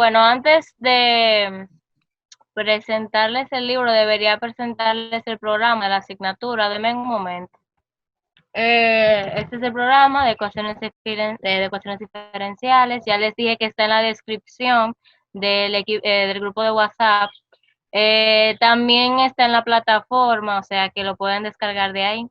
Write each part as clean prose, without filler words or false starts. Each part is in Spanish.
bueno, antes de presentarles el libro, debería presentarles el programa de la asignatura. Denme un momento. Este es el programa de de ecuaciones diferenciales. Ya les dije que está en la descripción del grupo de WhatsApp. También está en la plataforma, o sea que lo pueden descargar de ahí.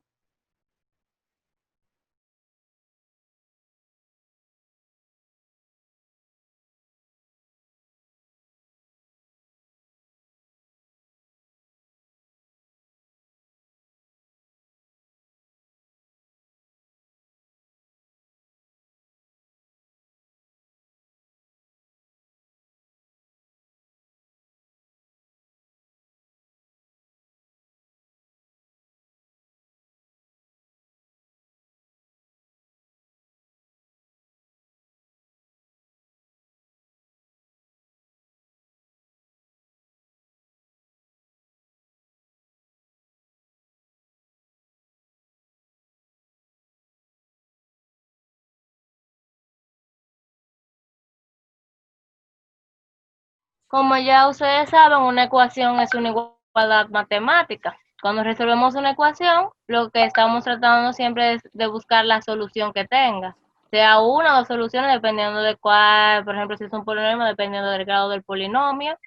Como ya ustedes saben, una ecuación es una igualdad matemática. Cuando resolvemos una ecuación, lo que estamos tratando siempre es de buscar la solución que tenga, sea una o dos soluciones dependiendo de cuál, por ejemplo, si es un polinomio, dependiendo del grado del polinomio.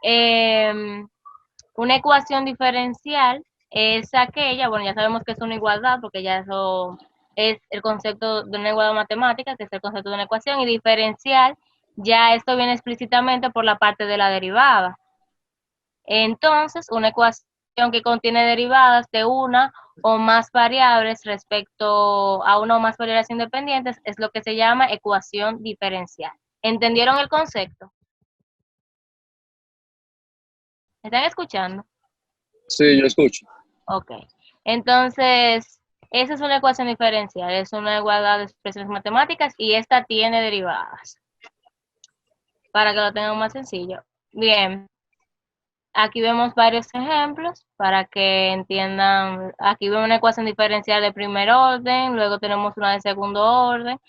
Eh, una ecuación diferencial es aquella, bueno, ya sabemos que es una igualdad, porque ya eso es el concepto de una igualdad matemática, que es el concepto de una ecuación, y diferencial, ya esto viene explícitamente por la parte de la derivada. Entonces, una ecuación que contiene derivadas de una o más variables respecto a una o más variables independientes es lo que se llama ecuación diferencial. ¿Entendieron el concepto? ¿Están escuchando? Sí, yo escucho. Ok. Entonces, esa es una ecuación diferencial, es una igualdad de expresiones matemáticas y esta tiene derivadas, para que lo tengan más sencillo. Bien, aquí vemos varios ejemplos para que entiendan. Aquí vemos una ecuación diferencial de primer orden, luego tenemos una de segundo orden,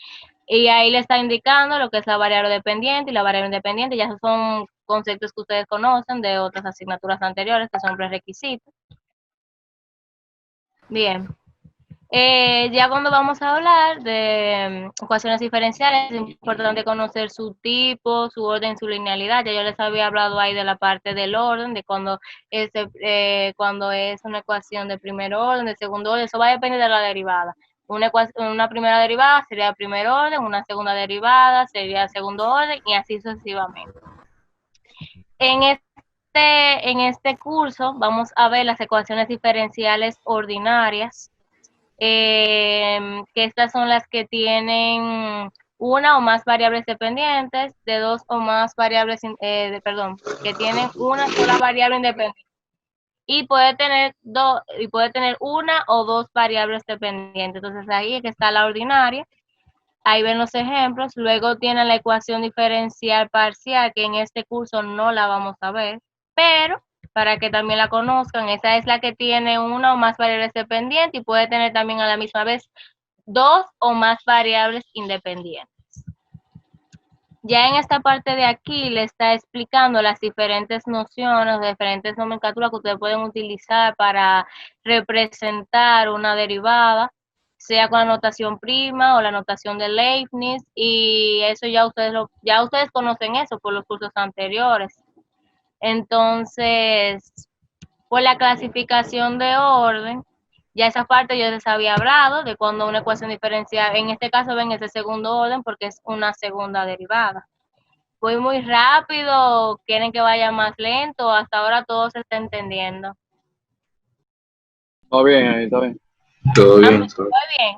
y ahí le está indicando lo que es la variable dependiente y la variable independiente. Ya esos son conceptos que ustedes conocen de otras asignaturas anteriores, que son prerequisitos. Bien. Ya cuando vamos a hablar de ecuaciones diferenciales, es importante conocer su tipo, su orden, su linealidad. Ya yo les había hablado ahí de la parte del orden, de cuando es una ecuación de primer orden, de segundo orden, eso va a depender de la derivada. Una primera derivada sería primer orden, una segunda derivada sería segundo orden y así sucesivamente. En este curso vamos a ver las ecuaciones diferenciales ordinarias, que estas son las que tienen una o más variables dependientes, de dos o más variables, perdón, que tienen una sola variable independiente y puede tener una o dos variables dependientes. Entonces ahí es que está la ordinaria. Ahí ven los ejemplos. Luego tiene la ecuación diferencial parcial, que en este curso no la vamos a ver, pero para que también la conozcan, esa es la que tiene una o más variables dependientes y puede tener también a la misma vez dos o más variables independientes. Ya en esta parte de aquí le está explicando las diferentes nociones, diferentes nomenclaturas que ustedes pueden utilizar para representar una derivada, sea con la notación prima o la notación de Leibniz, y eso ya ustedes conocen eso por los cursos anteriores. Entonces, por la clasificación de orden, ya esa parte yo les había hablado de cuando una ecuación diferencial, en este caso ven ese segundo orden porque es una segunda derivada. Voy muy rápido, quieren que vaya más lento, hasta ahora todo se está entendiendo. Está bien ahí, está bien. Todo ¿Está bien, muy todo. bien?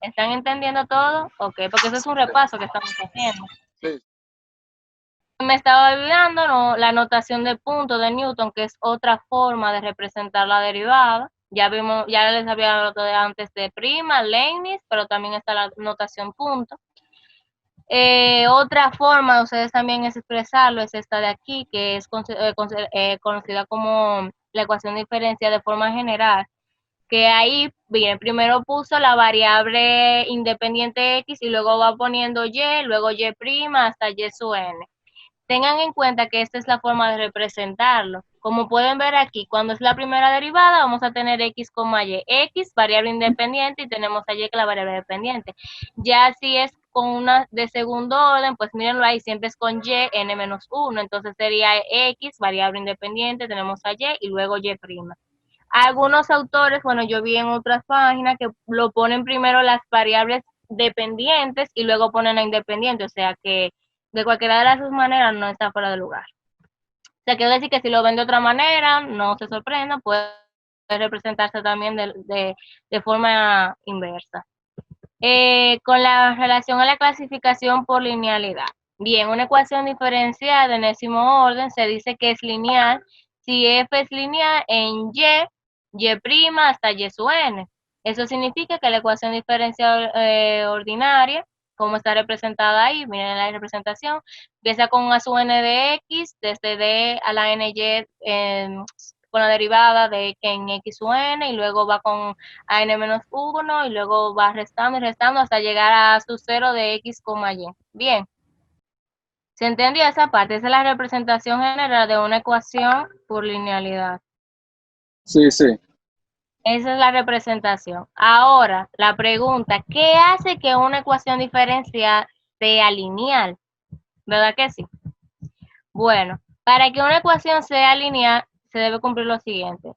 ¿Están entendiendo todo? Ok, porque eso es un repaso que estamos haciendo. Sí. Me estaba olvidando, ¿no?, la notación de punto de Newton, que es otra forma de representar la derivada. Ya les había hablado antes de prima, Leibniz, pero también está la notación punto. Otra forma de ustedes también es expresarlo, es esta de aquí, que es conocida como la ecuación diferencial de forma general, que ahí, bien, primero puso la variable independiente x y luego va poniendo y, luego y' hasta y sub n. tengan en cuenta que esta es la forma de representarlo. Como pueden ver aquí, cuando es la primera derivada, vamos a tener x, y. X, variable independiente, y tenemos a y que es la variable dependiente. Ya si es con una de segundo orden, pues mírenlo ahí, siempre es con y, n-1, entonces sería x, variable independiente, tenemos a y luego y'. Algunos autores, bueno, yo vi en otras páginas que lo ponen primero las variables dependientes y luego ponen la independiente, o sea que de cualquiera de las dos maneras no está fuera de lugar. O sea, quiero decir que si lo ven de otra manera, no se sorprendan, puede representarse también de forma inversa. Con la relación a la clasificación por linealidad. Bien, una ecuación diferencial de enésimo orden se dice que es lineal si f es lineal en y' hasta y sub n. Eso significa que la ecuación diferencial ordinaria, como está representada ahí, miren la representación, empieza con a sub n de x, desde d a la ny con la derivada de que en x sub n, y luego va con a n-1, y luego va restando y restando hasta llegar a su 0 de x, y. Bien, ¿se entendió esa parte? Esa es la representación general de una ecuación por linealidad. Sí, sí. Esa es la representación. Ahora, la pregunta, ¿qué hace que una ecuación diferencial sea lineal? ¿Verdad que sí? Bueno, para que una ecuación sea lineal, se debe cumplir lo siguiente.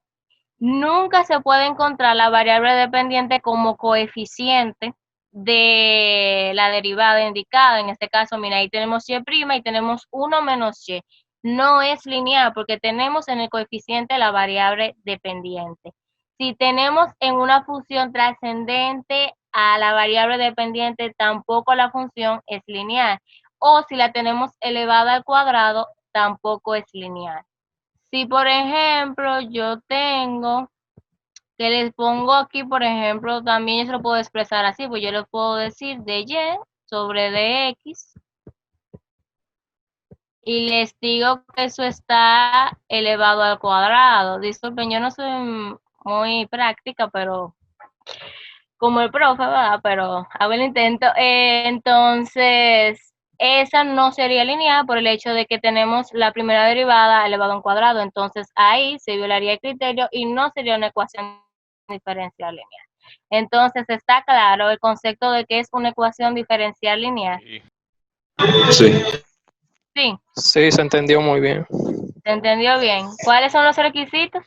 Nunca se puede encontrar la variable dependiente como coeficiente de la derivada indicada. En este caso, mira, ahí tenemos y' y tenemos 1 menos y. No es lineal porque tenemos en el coeficiente la variable dependiente. Si tenemos en una función trascendente a la variable dependiente, tampoco la función es lineal. O si la tenemos elevada al cuadrado, tampoco es lineal. Si, por ejemplo, yo tengo, que les pongo aquí, por ejemplo, también yo se lo puedo expresar así, pues yo le puedo decir de y sobre dx, y les digo que eso está elevado al cuadrado. Disculpen, yo no soy muy práctica, pero como el profe, ¿verdad? Pero hago el intento. Entonces, esa no sería lineal por el hecho de que tenemos la primera derivada elevado a un cuadrado. Entonces, ahí se violaría el criterio y no sería una ecuación diferencial lineal. Entonces, está claro el concepto de que es una ecuación diferencial lineal. Sí. Sí, Sí, se entendió muy bien. ¿se entendió bien? ¿Cuáles son los requisitos?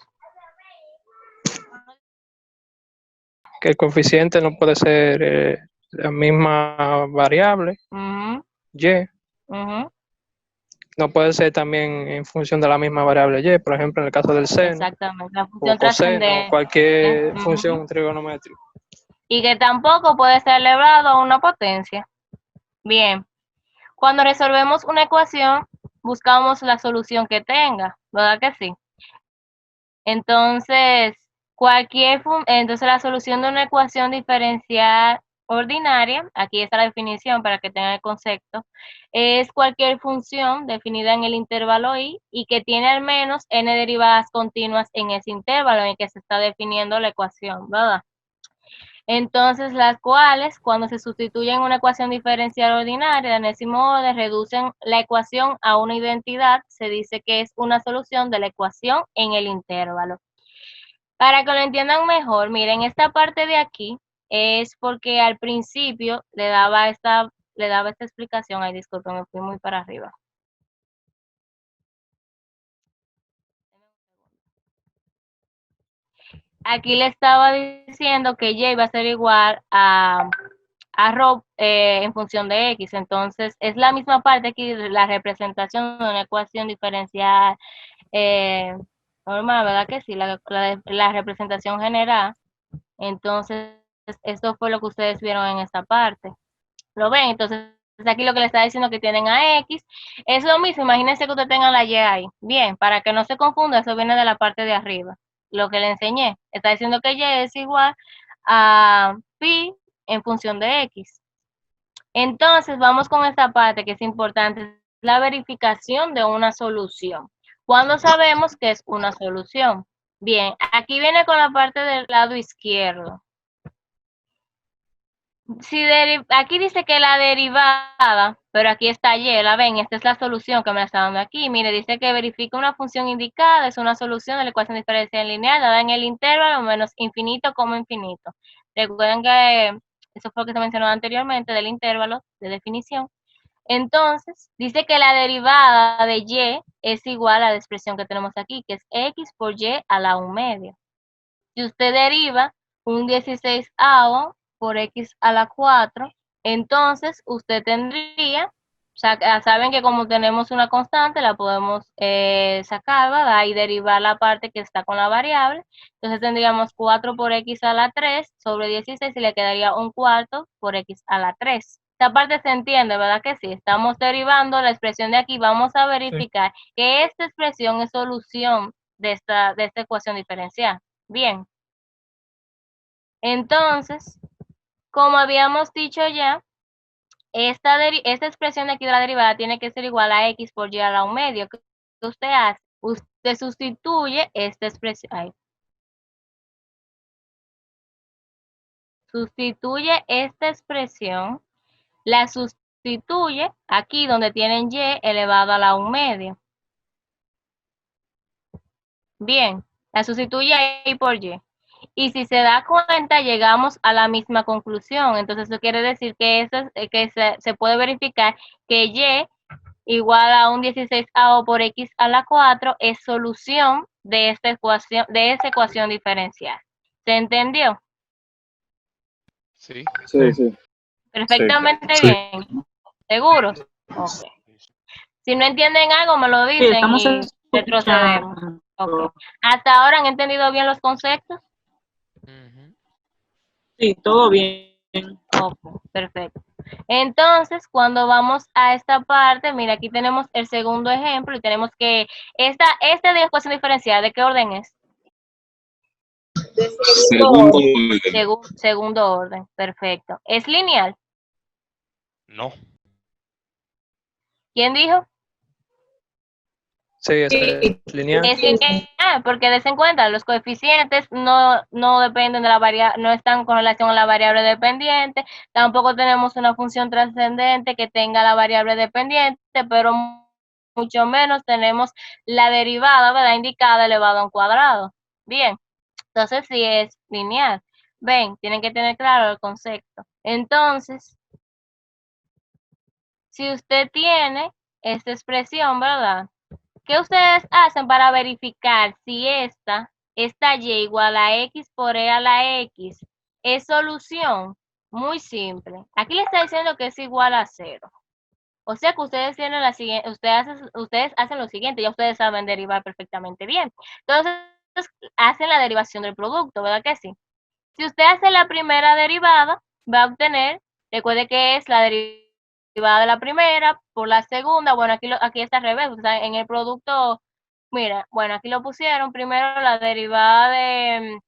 Que el coeficiente no puede ser la misma variable, Ujú, y, ujú, no puede ser también en función de la misma variable y, por ejemplo, en el caso del seno, exactamente, la o función coseno, o trascendente. cualquier Ujú. función trigonométrica. Y que tampoco puede ser elevado a una potencia. Bien, cuando resolvemos una ecuación, buscamos la solución que tenga, ¿verdad que sí? Entonces, entonces la solución de una ecuación diferencial ordinaria, aquí está la definición para que tengan el concepto, es cualquier función definida en el intervalo y que tiene al menos n derivadas continuas en ese intervalo en el que se está definiendo la ecuación, ¿verdad? Entonces, las cuales, cuando se sustituyen en una ecuación diferencial ordinaria de enésimo orden, reducen la ecuación a una identidad, se dice que es una solución de la ecuación en el intervalo. Para que lo entiendan mejor, miren, esta parte de aquí es porque al principio le daba esta explicación. Ay, disculpen, me fui muy para arriba. Aquí le estaba diciendo que y va a ser igual a ρ en función de x. Entonces, es la misma parte aquí, la representación de una ecuación diferencial normal, ¿verdad que sí? La representación general. Entonces, esto fue lo que ustedes vieron en esta parte. ¿Lo ven? Entonces, aquí lo que le está diciendo que tienen a x. Es lo mismo, imagínense que ustedes tengan la y ahí. Bien, para que no se confunda, eso viene de la parte de arriba. Lo que le enseñé. Está diciendo que y es igual a pi en función de x. Entonces, vamos con esta parte que es importante, la verificación de una solución. ¿Cuándo sabemos que es una solución? Bien, aquí viene con la parte del lado izquierdo. Aquí dice que la derivada, pero aquí está Y, la ven, esta es la solución que me está dando aquí. Mire, dice que verifica una función indicada, es una solución de la ecuación diferencial lineal, dada en el intervalo menos infinito como infinito. Recuerden que eso fue lo que se mencionó anteriormente del intervalo de definición. Entonces, dice que la derivada de Y es igual a la expresión que tenemos aquí, que es X por Y a la 1/2. Si usted deriva un 16avo por X a la 4, entonces usted tendría, o sea, saben que como tenemos una constante, la podemos sacar, ¿verdad? Y derivar la parte que está con la variable. Entonces tendríamos 4 por X a la 3 sobre 16 y le quedaría un cuarto por X a la 3. Esta parte se entiende, ¿verdad que sí? Estamos derivando la expresión de aquí. Vamos a verificar que esta expresión es solución de esta ecuación diferencial. Bien. Entonces, como habíamos dicho ya, esta expresión de aquí de la derivada tiene que ser igual a X por Y a la 1/2. ¿Qué usted hace? Usted sustituye esta expresión. Sustituye esta expresión, la sustituye aquí donde tienen Y elevado a la 1/2. Bien, la sustituye ahí por Y. Y si se da cuenta, llegamos a la misma conclusión. Entonces, eso quiere decir que, se puede verificar que Y igual a un 16avo por X a la 4 es solución de esta ecuación diferencial. ¿Se entendió? Sí. Sí, sí. Perfectamente Sí. bien. ¿Seguros? Ok. Si no entienden algo, me lo Sí, dicen estamos y retrocedemos. escuchando. Ok. ¿Hasta ahora han entendido bien los conceptos? Ujú. Sí, todo bien. Ok, perfecto. Entonces, cuando vamos a esta parte, mira, aquí tenemos el segundo ejemplo y tenemos que esta de ecuación diferencial, ¿de qué orden es? Segundo orden. Segundo orden, perfecto. ¿Es lineal? No. ¿Quién dijo? Sí, es lineal. Es lineal, porque des en cuenta, los coeficientes no dependen de la variable, no están con relación a la variable dependiente, tampoco tenemos una función trascendente que tenga la variable dependiente, pero mucho menos tenemos la derivada, ¿verdad? Indicada elevado a un cuadrado. Bien, entonces sí es lineal. Ven, tienen que tener claro el concepto. Entonces, si usted tiene esta expresión, ¿verdad? ¿Qué ustedes hacen para verificar si esta Y igual a X por E a la X es solución? Muy simple. Aquí le está diciendo que es igual a 0. O sea que ustedes tienen ustedes hacen lo siguiente, ya ustedes saben derivar perfectamente bien. Entonces, hacen la derivación del producto, ¿verdad que sí? Si usted hace la primera derivada, va a obtener, recuerde que es la derivada de la primera por la segunda. Bueno, aquí está al revés, o sea, en el producto, mira, bueno, aquí lo pusieron primero la derivada de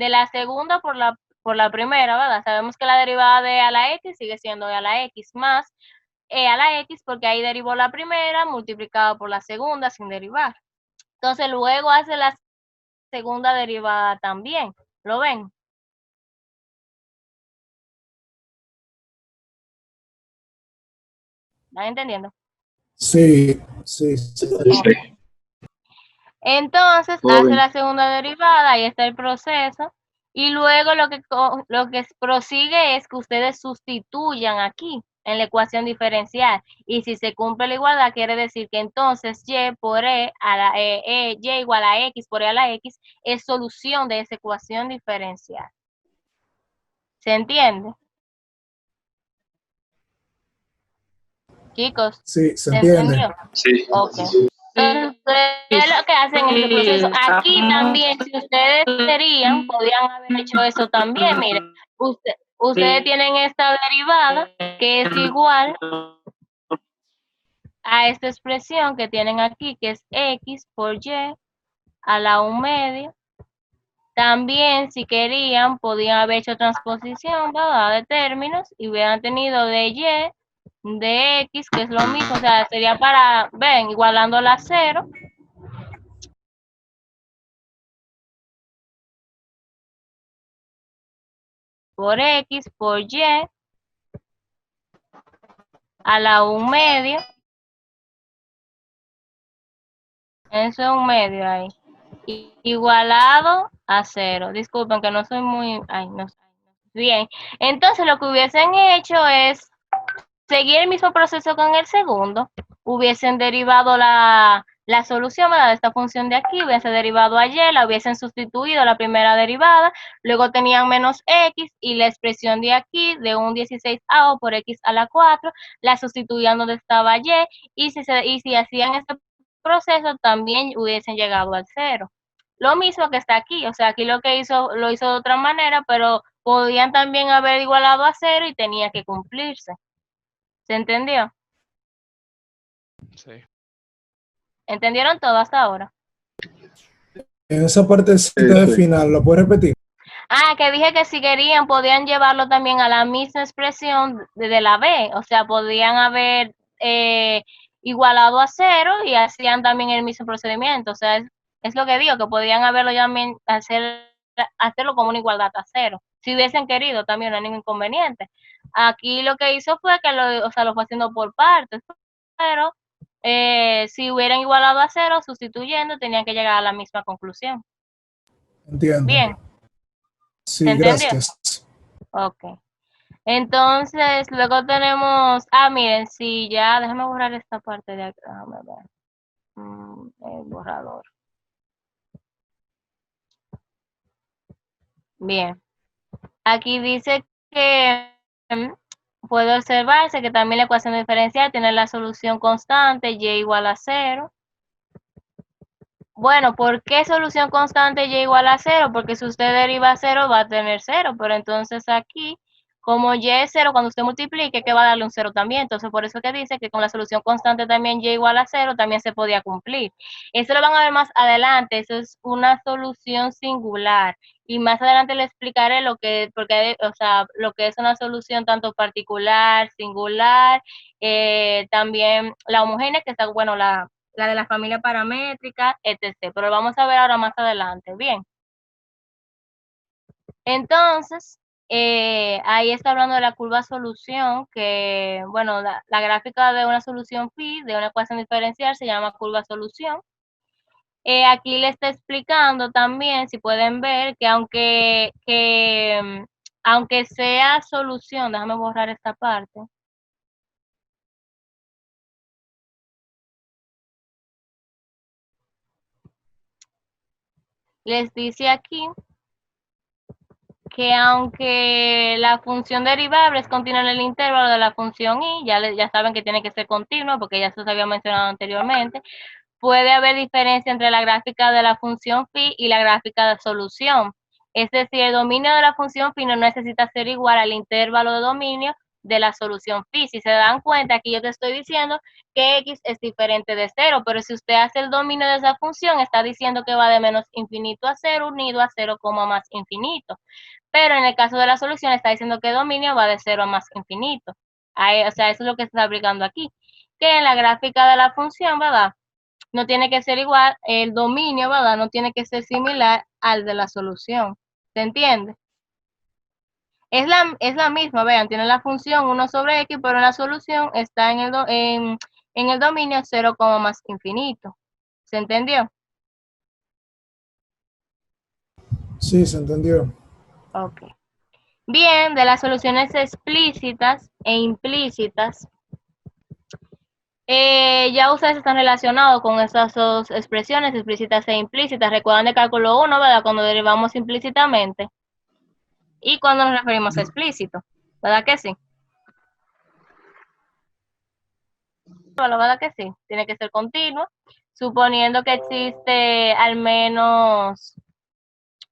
la segunda por la primera, ¿verdad? Sabemos que la derivada de a la X sigue siendo E a la X más E a la X porque ahí derivó la primera multiplicado por la segunda sin derivar. Entonces luego hace la segunda derivada también. ¿Lo ven? ¿Están entendiendo? Sí, sí, sí. Ok. Entonces Todo hace bien. la segunda derivada, ahí está el proceso. Y luego lo que prosigue es que ustedes sustituyan aquí en la ecuación diferencial. Y si se cumple la igualdad, quiere decir que entonces Y por E a la Y igual a X por E a la X es solución de esa ecuación diferencial. ¿Se entiende? Chicos, Sí, se ¿se entiende. entendió? Sí. Ok. Entonces, ustedes lo que hacen en el proceso, aquí también, si ustedes querían, podían haber hecho eso también. Miren, ustedes tienen esta derivada que es igual a esta expresión que tienen aquí, que es X por Y a la 1/2. También, si querían, podían haber hecho transposición, ¿verdad? De términos y hubieran tenido de Y, de X, que es lo mismo, o sea, sería para, ven, igualándola a 0. Por X, por Y, a la 1/2. Eso es 1/2 ahí. Igualado a 0. Disculpen que no soy muy... Ay, no. Bien. Entonces lo que hubiesen hecho es seguir el mismo proceso con el segundo. Hubiesen derivado la solución, ¿verdad?, de esta función de aquí, hubiesen derivado a y, la hubiesen sustituido la primera derivada, luego tenían menos x y la expresión de aquí, de un 16avo por x a la 4, la sustituían donde estaba y si hacían este proceso también hubiesen llegado al 0. Lo mismo que está aquí, o sea, aquí lo hizo de otra manera, pero podían también haber igualado a 0 y tenía que cumplirse. ¿Se entendió? Sí. ¿Entendieron todo hasta ahora? En esa partecita Sí, de sí. final, ¿lo puedes repetir? Que dije que si querían podían llevarlo también a la misma expresión de la b, o sea, podían haber igualado a 0 y hacían también el mismo procedimiento, o sea, es lo que digo, que podían haberlo también hacerlo como una igualdad a 0, si hubiesen querido también, no hay ningún inconveniente. Aquí lo que hizo fue que lo fue haciendo por partes, pero si hubieran igualado a 0, sustituyendo, tenían que llegar a la misma conclusión. Entiendo. Bien. Sí, ¿Se entendió? gracias. Ok. Entonces, luego tenemos, miren, si ya, déjame borrar esta parte de acá, déjame ver. El borrador. Bien. Aquí dice que puede observarse que también la ecuación diferencial tiene la solución constante y igual a 0. Bueno, ¿por qué solución constante y igual a 0? Porque si usted deriva a 0 va a tener 0, pero entonces aquí, como y es 0, cuando usted multiplique, que va a darle un 0 también, entonces por eso que dice que con la solución constante también y igual a 0 también se podía cumplir. Eso lo van a ver más adelante, eso es una solución singular, y más adelante le explicaré lo que es una solución tanto particular, singular, también la homogénea, que está, bueno, la de la familia paramétrica, etc. Pero lo vamos a ver ahora más adelante. Bien. Entonces, ahí está hablando de la curva solución, que, bueno, la gráfica de una solución phi, de una ecuación diferencial, se llama curva solución. Aquí le está explicando también, si pueden ver, que aunque sea solución, déjame borrar esta parte. Les dice aquí que aunque la función derivable es continua en el intervalo de la función y, ya saben que tiene que ser continua porque ya se había mencionado anteriormente, puede haber diferencia entre la gráfica de la función phi y la gráfica de solución. Es decir, el dominio de la función phi no necesita ser igual al intervalo de dominio de la solución phi. Si se dan cuenta, aquí yo te estoy diciendo que x es diferente de 0, pero si usted hace el dominio de esa función, está diciendo que va de menos infinito a 0 unido a 0, más infinito. Pero en el caso de la solución está diciendo que el dominio va de 0 a más infinito. Ahí, o sea, eso es lo que se está aplicando aquí. Que en la gráfica de la función, ¿verdad? No tiene que ser igual, el dominio, ¿verdad? No tiene que ser similar al de la solución. ¿Se entiende? Es la misma, vean, tiene la función 1 sobre x, pero en la solución está en el dominio 0, más infinito. ¿Se entendió? Sí, se entendió. Ok. Bien, de las soluciones explícitas e implícitas, ya ustedes están relacionados con esas dos expresiones, explícitas e implícitas. Recuerdan de cálculo 1, ¿verdad? Cuando derivamos implícitamente y cuando nos referimos a explícito, ¿verdad que sí? Bueno, ¿verdad que sí? Tiene que ser continuo, suponiendo que existe al menos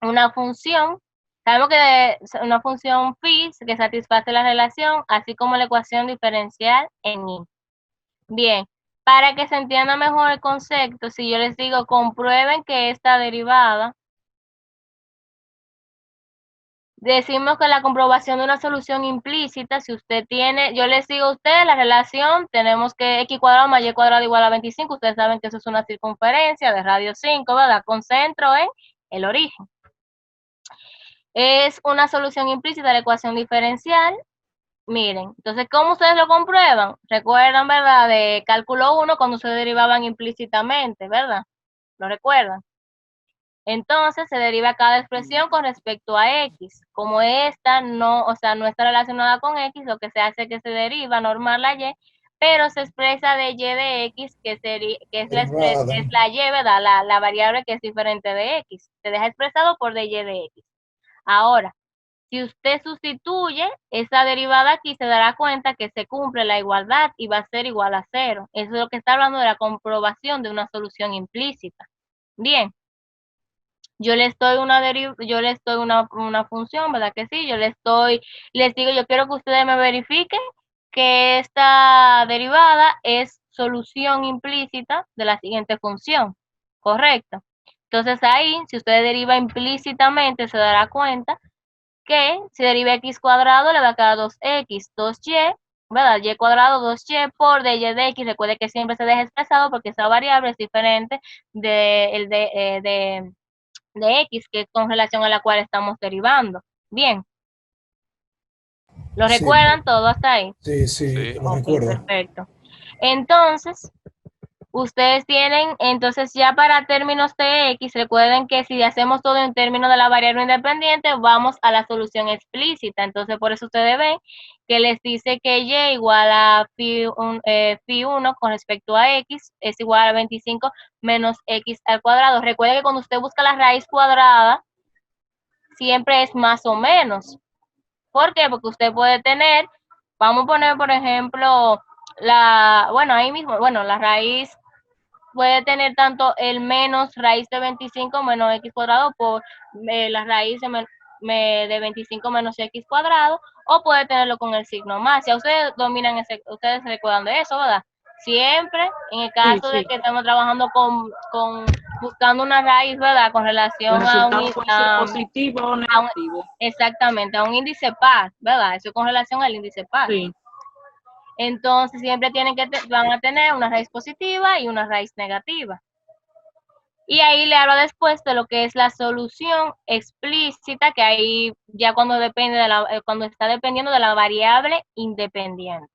una función. Sabemos que una función phi que satisface la relación, así como la ecuación diferencial en y. Bien, para que se entienda mejor el concepto, si yo les digo comprueben que esta derivada, decimos que la comprobación de una solución implícita, si usted tiene, yo les digo a ustedes la relación, tenemos que x cuadrado más y cuadrado igual a 25, ustedes saben que eso es una circunferencia de radio 5, ¿verdad? Con centro en el origen. Es una solución implícita de la ecuación diferencial Miren, entonces, ¿cómo ustedes lo comprueban? Recuerdan, ¿verdad? De cálculo 1 cuando se derivaban implícitamente, ¿verdad? ¿Lo recuerdan? Entonces, se deriva cada expresión con respecto a X. Como esta no, o sea, no está relacionada con X, lo que se hace es que se deriva normal la Y, pero se expresa de Y de X, que Derivada. es la Y, ¿verdad? La variable que es diferente de X. Se deja expresado por de Y de X. Ahora, si usted sustituye esa derivada aquí, se dará cuenta que se cumple la igualdad y va a ser igual a 0. Eso es lo que está hablando de la comprobación de una solución implícita. Bien, yo le estoy una función, ¿verdad que sí? Les digo, yo quiero que ustedes me verifiquen que esta derivada es solución implícita de la siguiente función, ¿correcto? Entonces ahí, si usted deriva implícitamente, se dará cuenta que si deriva x cuadrado le va a quedar 2x, 2y, ¿verdad? Y cuadrado 2y por dy de x. Recuerde que siempre se deja expresado porque esa variable es diferente de x, que es con relación a la cual estamos derivando. Bien, ¿lo Sí, recuerdan todo hasta ahí? sí, Sí. lo Ok, recuerdo. perfecto. Entonces, ustedes tienen, entonces ya para términos de x, recuerden que si hacemos todo en términos de la variable independiente, vamos a la solución explícita. Entonces, por eso ustedes ven que les dice que y igual a phi 1 con respecto a x es igual a 25 menos x al cuadrado. Recuerden que cuando usted busca la raíz cuadrada, siempre es más o menos. ¿Por qué? Porque usted puede tener, vamos a poner, por ejemplo, ahí mismo, la raíz puede tener tanto el menos raíz de 25 menos x cuadrado por la raíz de 25 menos x cuadrado, o puede tenerlo con el signo más. Ya ustedes dominan ustedes se recuerdan de eso, ¿verdad? Siempre, en el caso de que estamos trabajando buscando una raíz, ¿verdad? Con El relación resultado puede ser positivo o a un- negativo. exactamente, a un índice par, ¿verdad? Eso con relación al índice par. Sí. Entonces siempre van a tener una raíz positiva y una raíz negativa. Y ahí le hablo después de lo que es la solución explícita, que ahí ya cuando está dependiendo de la variable independiente.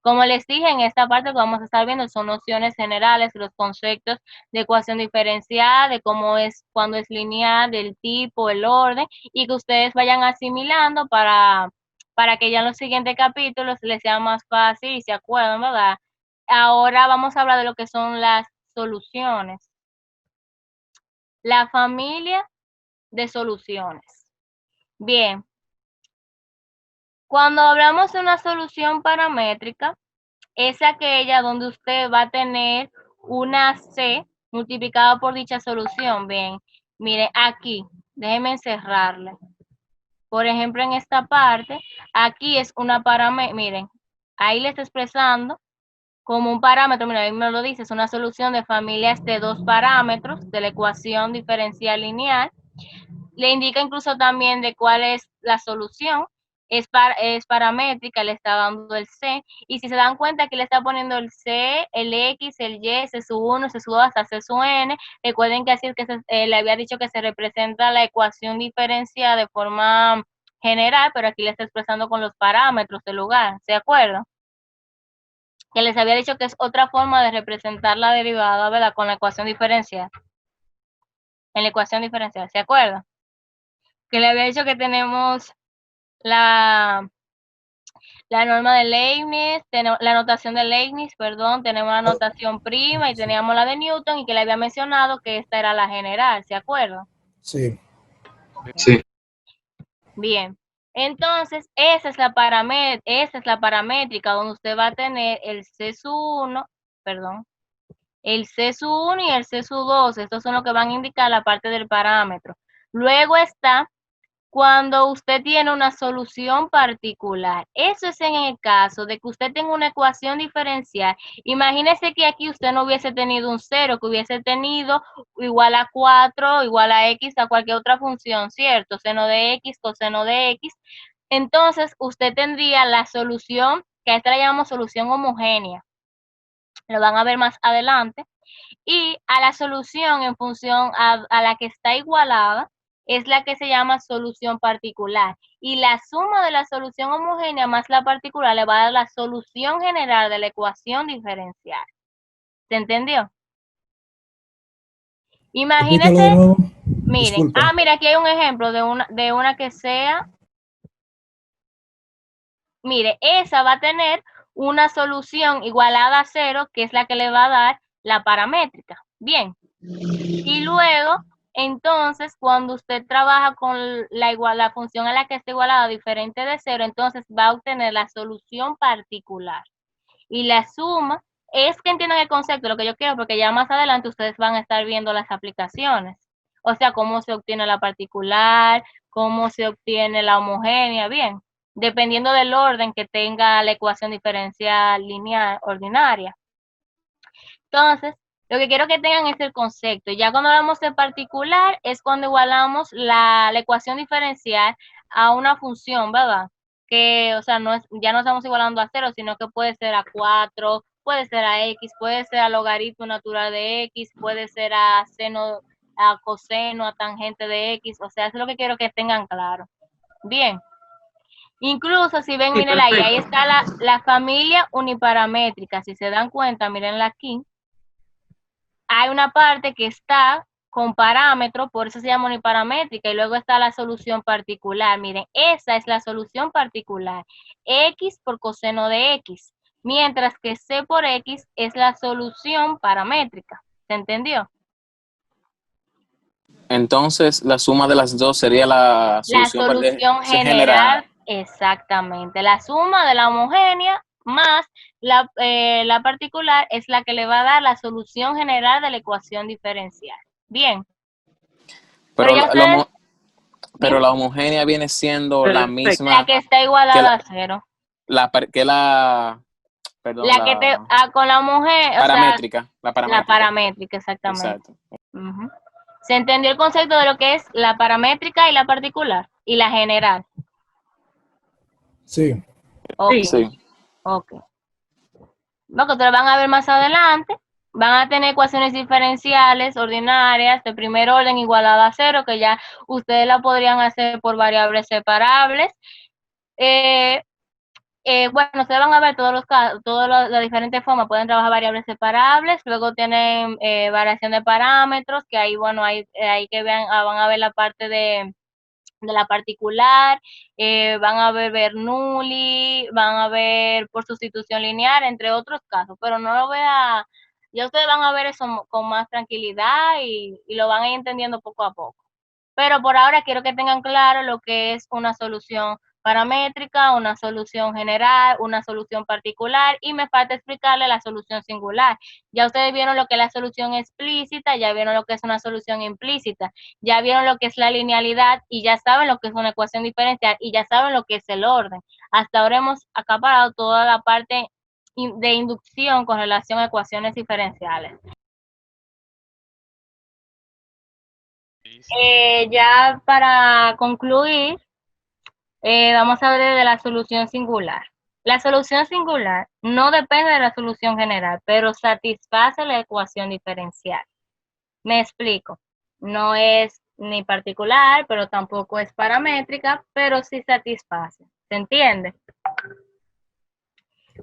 Como les dije, en esta parte que vamos a estar viendo son nociones generales, los conceptos de ecuación diferencial, de cómo es, cuando es lineal, del tipo, el orden, y que ustedes vayan asimilando para que ya en los siguientes capítulos les sea más fácil y se acuerden, ¿verdad? Ahora vamos a hablar de lo que son las soluciones. La familia de soluciones. Bien, cuando hablamos de una solución paramétrica, es aquella donde usted va a tener una C multiplicada por dicha solución. Bien, mire aquí, déjeme encerrarle. Por ejemplo, en esta parte, aquí es una parámetro, miren, ahí le está expresando como un parámetro, mira, ahí me lo dice, es una solución de familias de dos parámetros de la ecuación diferencial lineal. Le indica incluso también de cuál es la solución. Es paramétrica, le está dando el C, y si se dan cuenta que le está poniendo el C, el X, el Y, C sub 1, C sub 2 hasta C sub N, recuerden que así es que le había dicho que se representa la ecuación diferencial de forma general, pero aquí le está expresando con los parámetros del lugar, ¿se acuerdan? Que les había dicho que es otra forma de representar la derivada, ¿verdad? Con la ecuación diferencial. En la ecuación diferencial, ¿se acuerdan? Que le había dicho que tenemos la norma de Leibniz, la notación de Leibniz, perdón, tenemos la notación prima y teníamos la de Newton, y que le había mencionado que esta era la general, ¿se acuerdan? Sí. Sí. Bien, entonces esa es la paramétrica donde usted va a tener el C sub 1, perdón, el C sub 1 y el C sub 2, estos son los que van a indicar la parte del parámetro. Luego está cuando usted tiene una solución particular. Eso es en el caso de que usted tenga una ecuación diferencial. Imagínese que aquí usted no hubiese tenido un 0, que hubiese tenido igual a 4, igual a x, a cualquier otra función, ¿cierto? Seno de x, coseno de x. Entonces, usted tendría la solución, que a esta le llamamos solución homogénea. Lo van a ver más adelante. Y a la solución en función a la que está igualada, es la que se llama solución particular. Y la suma de la solución homogénea más la particular le va a dar la solución general de la ecuación diferencial. ¿Se entendió? Repítalo de Imagínense, nuevo. miren, Disculpa. mira, aquí hay un ejemplo de una que sea, mire, esa va a tener una solución igualada a 0, que es la que le va a dar la paramétrica. Bien. Y luego, entonces, cuando usted trabaja con la función a la que está igualada diferente de 0, entonces va a obtener la solución particular. Y la suma, es que entiendan el concepto, lo que yo quiero, porque ya más adelante ustedes van a estar viendo las aplicaciones. O sea, cómo se obtiene la particular, cómo se obtiene la homogénea, bien, dependiendo del orden que tenga la ecuación diferencial lineal ordinaria. Entonces, lo que quiero que tengan es el concepto. Ya cuando hablamos de particular, es cuando igualamos la ecuación diferencial a una función, ¿verdad? Que, o sea, ya no estamos igualando a 0, sino que puede ser a 4, puede ser a x, puede ser a logaritmo natural de x, puede ser a seno, a coseno, a tangente de x. O sea, eso es lo que quiero que tengan claro. Bien. Incluso si ven, Sí, mírenla ahí perfecto. está la familia uniparamétrica. Si se dan cuenta, mírenla aquí. Hay una parte que está con parámetros, por eso se llama uniparamétrica, y luego está la solución particular. Miren, esa es la solución particular. X por coseno de X, mientras que C por X es la solución paramétrica. ¿Se entendió? Entonces, la suma de las dos sería la La solución solución general. general, exactamente. La suma de la homogénea más la particular es la que le va a dar la solución general de la ecuación diferencial. Bien. Pero Pero, ya ustedes, pero dime, la homogénea viene siendo la Perfecto. la misma que está que igualada a 0. perdón, La que con la mujer, o sea, paramétrica, la la paramétrica. paramétrica, exactamente. Exacto. Ujú. ¿Se entendió el concepto de lo que es la paramétrica y la particular? Y la general. Sí. Ok, Sí. Sí. ok. Lo que ustedes van a ver más adelante, van a tener ecuaciones diferenciales ordinarias de primer orden igualada a 0, que ya ustedes la podrían hacer por variables separables. Bueno, ustedes van a ver todos los casos, todas las diferentes formas, pueden trabajar variables separables, luego tienen variación de parámetros, que ahí, bueno, hay que vean, van a ver la parte de la particular, van a ver Bernoulli, van a ver por sustitución lineal, entre otros casos, pero no lo vea, ya ustedes van a ver eso con más tranquilidad y lo van a ir entendiendo poco a poco. Pero por ahora quiero que tengan claro lo que es una solución paramétrica, una solución general, una solución particular, y me falta explicarle la solución singular. Ya ustedes vieron lo que es la solución explícita, ya vieron lo que es una solución implícita, ya vieron lo que es la linealidad y ya saben lo que es una ecuación diferencial y ya saben lo que es el orden. Hasta ahora hemos acaparado toda la parte de inducción con relación a ecuaciones diferenciales. Sí, sí. Ya para concluir, vamos a hablar de la solución singular. La solución singular no depende de la solución general, pero satisface la ecuación diferencial. Me explico. No es ni particular, pero tampoco es paramétrica, pero sí satisface. ¿Se entiende?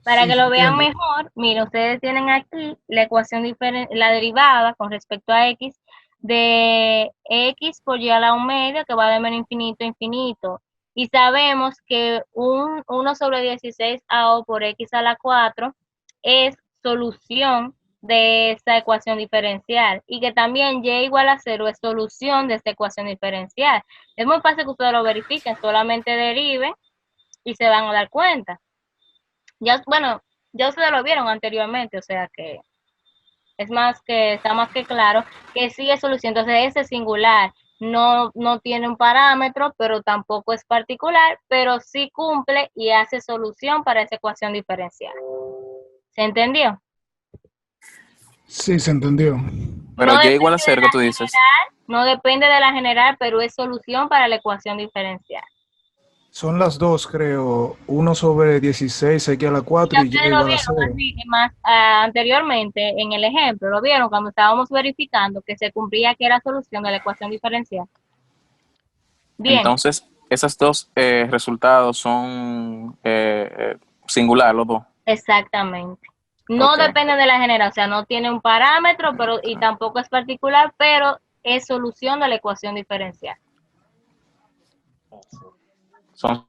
Para Sí, que se lo vean entiende. mejor, miren, ustedes tienen aquí la ecuación diferente, la derivada con respecto a x de x por y a la media, que va de menos infinito a infinito. Y sabemos que 1 sobre 16 a o por x a la 4 es solución de esa ecuación diferencial. Y que también y igual a 0 es solución de esta ecuación diferencial. Es muy fácil que ustedes lo verifiquen, solamente deriven y se van a dar cuenta. Ya, bueno, ya ustedes lo vieron anteriormente, o sea que está más que claro que sí es solución. Entonces, ese singular no tiene un parámetro, pero tampoco es particular, pero sí cumple y hace solución para esa ecuación diferencial. ¿Se entendió? Sí, se entendió. Pero No y depende igual a de 0 que la tú dices. general, no depende de la general, pero es solución para la ecuación diferencial. Son las dos, creo. 1 sobre 16 aquí a la Y 4 ya y y ustedes lo igual a vieron 0. así, más anteriormente en el ejemplo, lo vieron cuando estábamos verificando que se cumplía que era solución de la ecuación diferencial. Bien, Entonces, esos dos resultados son singular, los dos. exactamente. No Ok. depende de la generación, o sea, no tiene un parámetro, pero y tampoco es particular, pero es solución de la ecuación diferencial. Son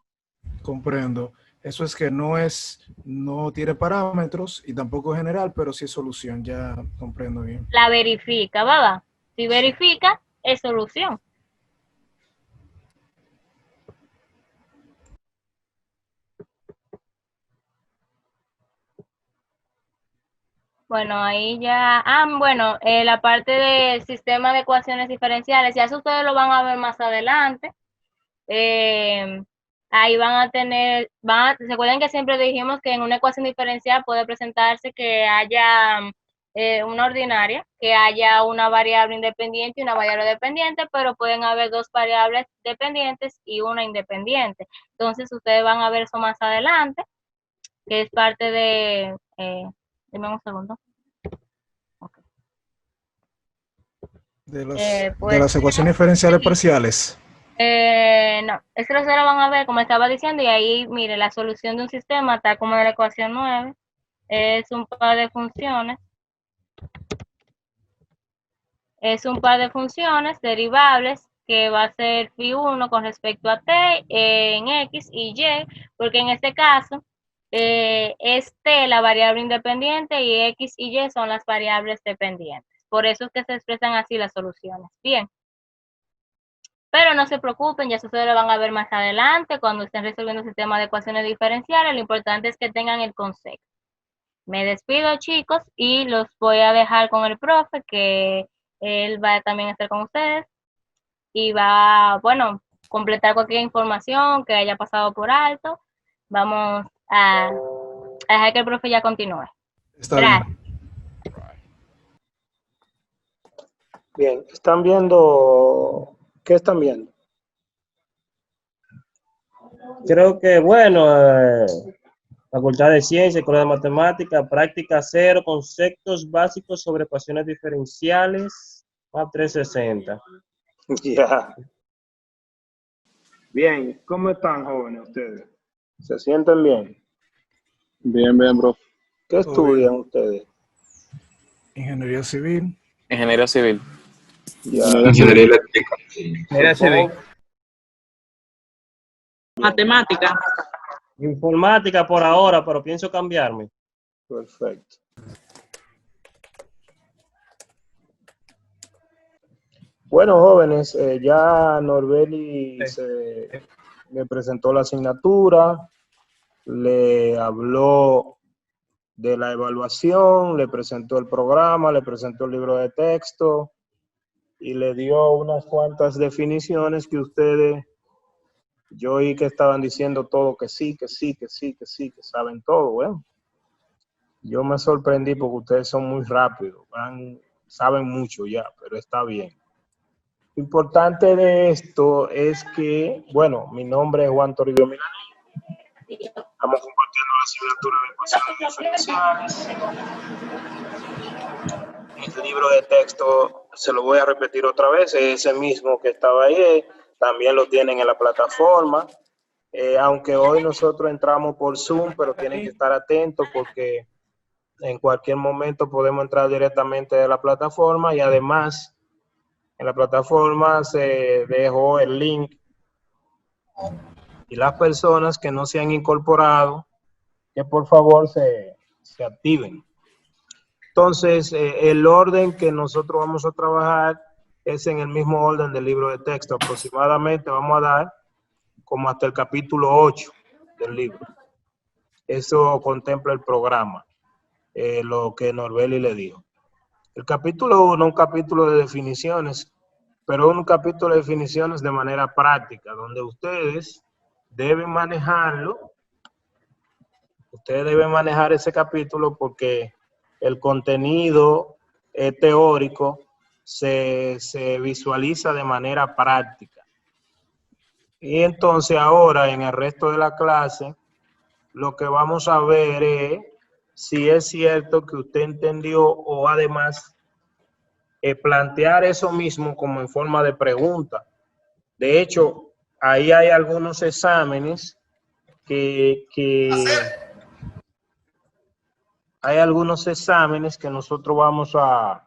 Comprendo. Eso es que no tiene parámetros y tampoco es general, pero sí es solución. Ya comprendo bien. La verifica, ¿verdad? Si verifica, es solución. Bueno, ahí ya, bueno, la parte del sistema de ecuaciones diferenciales, ya eso ustedes lo van a ver más adelante. Eh, ahí van a tener, recuerden que siempre dijimos que en una ecuación diferencial puede presentarse que haya una ordinaria, que haya una variable independiente y una variable dependiente, pero pueden haber dos variables dependientes y una independiente. Entonces ustedes van a ver eso más adelante, que es parte de, dime un segundo. De las Pues ecuaciones diferenciales parciales. no, eso lo van a ver como estaba diciendo y ahí, mire, la solución de un sistema, tal como en la ecuación 9, es un par de funciones. Es un par de funciones derivables que va a ser phi1 con respecto a t en x y y, porque en este caso es t la variable independiente y x y y son las variables dependientes. Por eso es que se expresan así las soluciones. Bien. Pero no se preocupen, ya eso ustedes lo van a ver más adelante cuando estén resolviendo el sistema de ecuaciones diferenciales. Lo importante es que tengan el concepto. Me despido, chicos, y los voy a dejar con el profe, que él va también a estar con ustedes y va, bueno, completar cualquier información que haya pasado por alto. Vamos a dejar que el profe ya continúe. Está Gracias. bien. Bien, ¿están viendo? ¿Qué están viendo? Creo que, bueno, Facultad de Ciencias, Escuela de Matemáticas, Práctica 0, Conceptos Básicos sobre Ecuaciones Diferenciales, a 360. Ya. Bien, ¿cómo están, jóvenes, ustedes? ¿Se sienten bien? Bien, bro. ¿Qué Todo bien. estudian ustedes? Ingeniería civil. ingeniería civil. Ya. Ingeniería eléctrica. Supongo- Matemática. Informática por ahora, pero pienso cambiarme. Perfecto. Bueno, jóvenes, ya Norbeli me presentó la asignatura, le habló de la evaluación, le presentó el programa, le presentó el libro de texto y le dio unas cuantas definiciones que ustedes, yo oí que estaban diciendo todo que sí, que saben todo. Bueno, yo me sorprendí porque ustedes son muy rápidos, saben mucho ya, pero está bien. Lo importante de esto es que, bueno, mi nombre es Juan Toribio Milanés. Estamos compartiendo la asignatura de ecuaciones diferenciales. El libro de texto se lo voy a repetir otra vez, es ese mismo que estaba ahí, también lo tienen en la plataforma. Aunque hoy nosotros entramos por Zoom, pero tienen que estar atentos porque en cualquier momento podemos entrar directamente de la plataforma y además en la plataforma se dejó el link y las personas que no se han incorporado, que por favor se activen. Entonces, el orden que nosotros vamos a trabajar es en el mismo orden del libro de texto. Aproximadamente vamos a dar como hasta el capítulo 8 del libro. Eso contempla el programa, lo que Norbeli le dijo. El capítulo 1 es un capítulo de definiciones, pero un capítulo de definiciones de manera práctica, donde ustedes deben manejarlo. Ustedes deben manejar ese capítulo porque el contenido teórico se visualiza de manera práctica. Y entonces ahora en el resto de la clase, lo que vamos a ver es si es cierto que usted entendió o además plantear eso mismo como en forma de pregunta. De hecho, ahí hay algunos exámenes que hay algunos exámenes que nosotros vamos a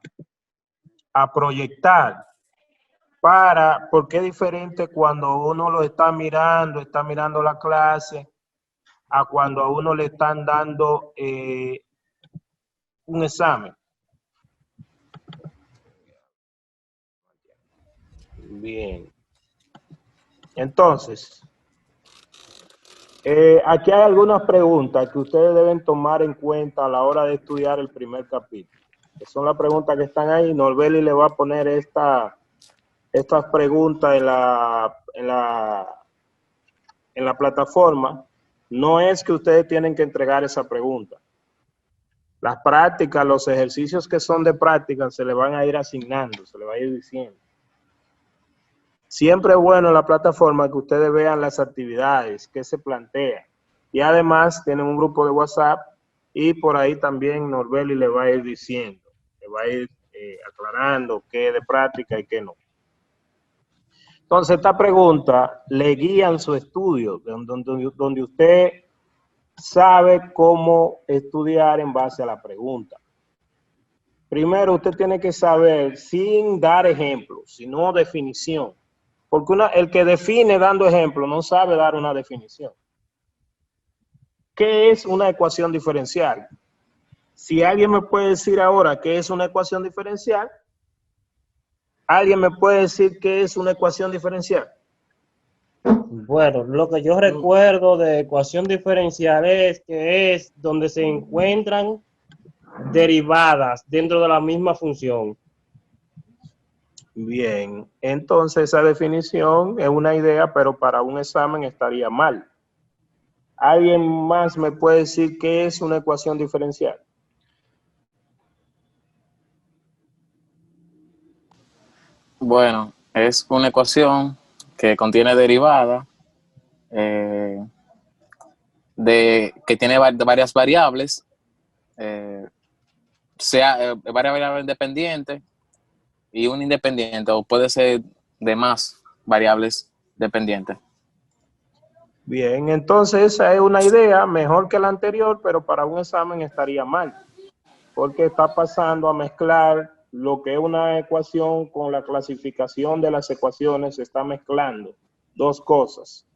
proyectar porque es diferente cuando uno lo está mirando la clase, a cuando a uno le están dando un examen. Bien. Entonces, aquí hay algunas preguntas que ustedes deben tomar en cuenta a la hora de estudiar el primer capítulo. Que son las preguntas que están ahí. Norbeli le va a poner estas preguntas en la plataforma. No es que ustedes tienen que entregar esa pregunta. Las prácticas, los ejercicios que son de práctica se le van a ir asignando, se le va a ir diciendo. Siempre es bueno en la plataforma que ustedes vean las actividades que se plantean. Y además tienen un grupo de WhatsApp y por ahí también Norbeli le va a ir diciendo, le va a ir aclarando qué es de práctica y qué no. Entonces, esta pregunta le guían su estudio, donde usted sabe cómo estudiar en base a la pregunta. Primero, usted tiene que saber, sin dar ejemplos, sino definición. Porque el que define dando ejemplo no sabe dar una definición. ¿Qué es una ecuación diferencial? Si alguien me puede decir ahora qué es una ecuación diferencial, ¿alguien me puede decir qué es una ecuación diferencial? Bueno, lo que yo recuerdo de ecuación diferencial es que es donde se encuentran derivadas dentro de la misma función. Bien, entonces esa definición es una idea, pero para un examen estaría mal. ¿Alguien más me puede decir qué es una ecuación diferencial? Bueno, es una ecuación que contiene derivadas, que tiene varias variables, varias variables independientes y un independiente, o puede ser de más variables dependientes. Bien, entonces esa es una idea mejor que la anterior, pero para un examen estaría mal, porque está pasando a mezclar lo que es una ecuación con la clasificación de las ecuaciones, se está mezclando dos cosas.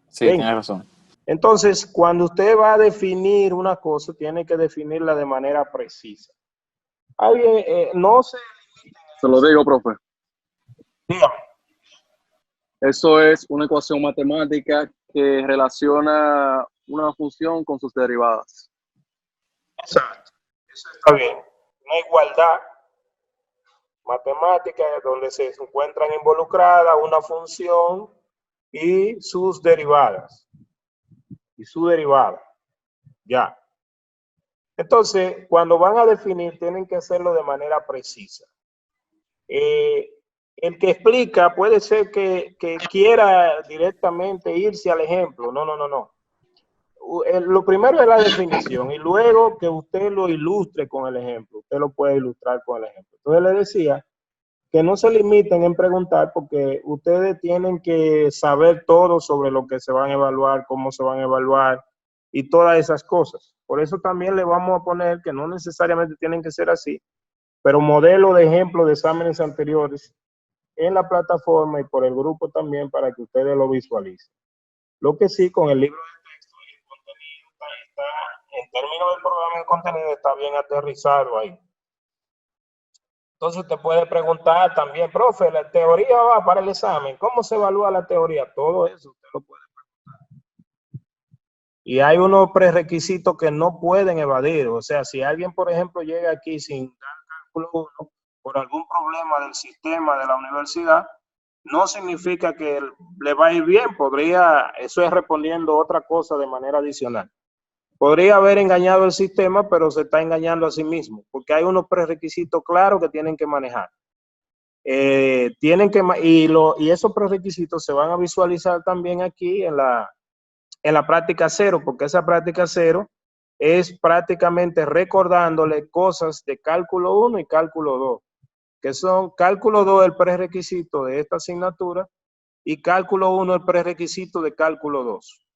Sí, tiene razón. Entonces, cuando usted va a definir una cosa, tiene que definirla de manera precisa. Alguien, no se... Se lo digo, profe. Dígame. Eso es una ecuación matemática que relaciona una función con sus derivadas. Exacto. Eso está bien. Una igualdad matemática donde se encuentran involucradas una función y sus derivadas. Y su derivada. Ya. Entonces, cuando van a definir, tienen que hacerlo de manera precisa. El que explica puede ser que quiera directamente irse al ejemplo. No. Lo primero es la definición y luego que usted lo ilustre con el ejemplo. Usted lo puede ilustrar con el ejemplo. Entonces le decía que no se limiten en preguntar porque ustedes tienen que saber todo sobre lo que se van a evaluar, cómo se van a evaluar y todas esas cosas. Por eso también le vamos a poner que no necesariamente tienen que ser así, pero modelo de ejemplo de exámenes anteriores en la plataforma y por el grupo también para que ustedes lo visualicen. Lo que sí, con el libro de texto y el contenido está en términos del programa de contenido, está bien aterrizado ahí. Entonces te puede preguntar también, profe, ¿la teoría va para el examen? ¿Cómo se evalúa la teoría? Todo eso usted lo puede preguntar. Y hay unos prerequisitos que no pueden evadir. O sea, si alguien, por ejemplo, llega aquí sin dar cálculo 1 por algún problema del sistema de la universidad, no significa que le va a ir bien. Eso es respondiendo otra cosa de manera adicional. Podría haber engañado el sistema, pero se está engañando a sí mismo, porque hay unos prerequisitos claros que tienen que manejar. Y esos prerequisitos se van a visualizar también aquí en la práctica 0, porque esa práctica 0 es prácticamente recordándole cosas de cálculo 1 y cálculo 2, que son cálculo 2 el prerequisito de esta asignatura y cálculo 1 el prerequisito de cálculo 2.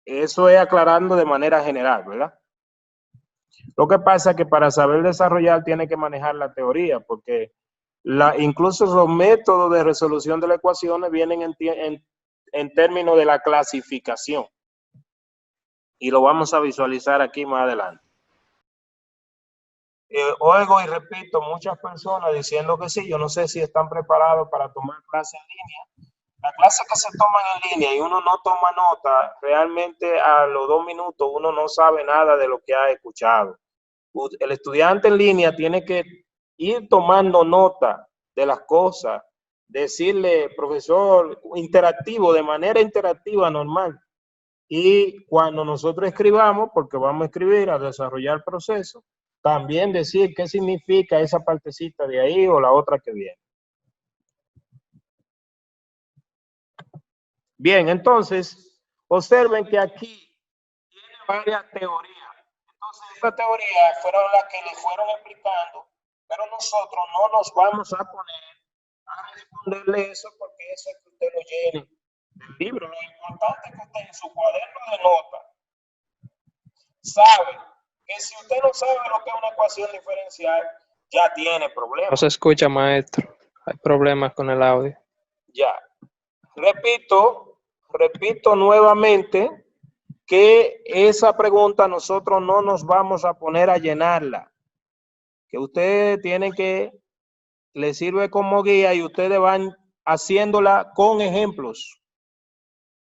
Eso es aclarando de manera general, ¿verdad? Lo que pasa es que para saber desarrollar tiene que manejar la teoría, porque incluso los métodos de resolución de las ecuaciones vienen en términos de la clasificación. Y lo vamos a visualizar aquí más adelante. Oigo y repito muchas personas diciendo que sí, yo no sé si están preparados para tomar clases en línea. Las clases que se toman en línea y uno no toma nota, realmente a los 2 minutos uno no sabe nada de lo que ha escuchado. El estudiante en línea tiene que ir tomando nota de las cosas, decirle, profesor, interactivo, de manera interactiva, normal. Y cuando nosotros escribamos, porque vamos a escribir, a desarrollar el proceso, también decir qué significa esa partecita de ahí o la otra que viene. Bien, entonces, observen que aquí tiene varias teorías. Entonces, estas teorías fueron las que le fueron explicando, pero nosotros no nos vamos a poner a responderle eso porque eso es que usted lo llene del libro. Lo importante es que usted en su cuaderno de notas sabe que si usted no sabe lo que es una ecuación diferencial, ya tiene problemas. No se escucha, maestro. Hay problemas con el audio. Ya. Repito nuevamente que esa pregunta nosotros no nos vamos a poner a llenarla. Que ustedes tienen que, les sirve como guía y ustedes van haciéndola con ejemplos.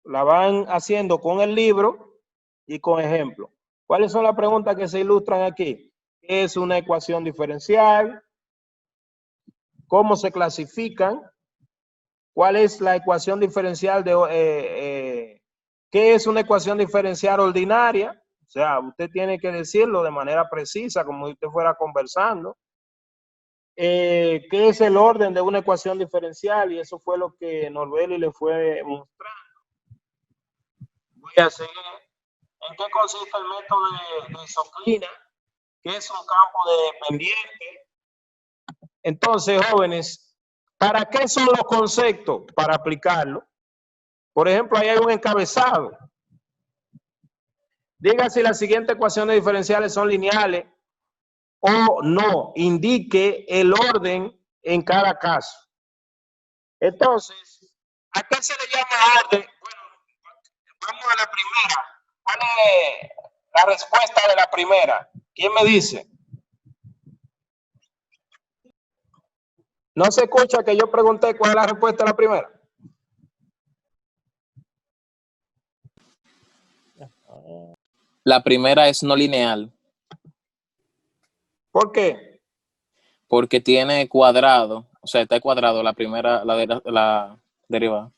La van haciendo con el libro y con ejemplos. ¿Cuáles son las preguntas que se ilustran aquí? ¿Qué es una ecuación diferencial? ¿Cómo se clasifican? ¿Cuál es la ecuación diferencial qué es una ecuación diferencial ordinaria? O sea, usted tiene que decirlo de manera precisa, como si usted fuera conversando. ¿Qué es el orden de una ecuación diferencial? Y eso fue lo que Norbeli le fue mostrando. Voy a seguir. ¿En qué consiste el método de isoclina? ¿Qué es un campo dependiente? Entonces, jóvenes, ¿para qué son los conceptos? Para aplicarlo. Por ejemplo, ahí hay un encabezado. Diga si las siguientes ecuaciones diferenciales son lineales o no. Indique el orden en cada caso. Entonces, ¿a qué se le llama orden? Bueno, vamos a la primera. ¿Cuál es la respuesta de la primera? ¿Quién me dice? No se escucha que yo pregunté cuál es la respuesta de la primera. La primera es no lineal. ¿Por qué? Porque tiene cuadrado, o sea, está cuadrado la primera, la derivada.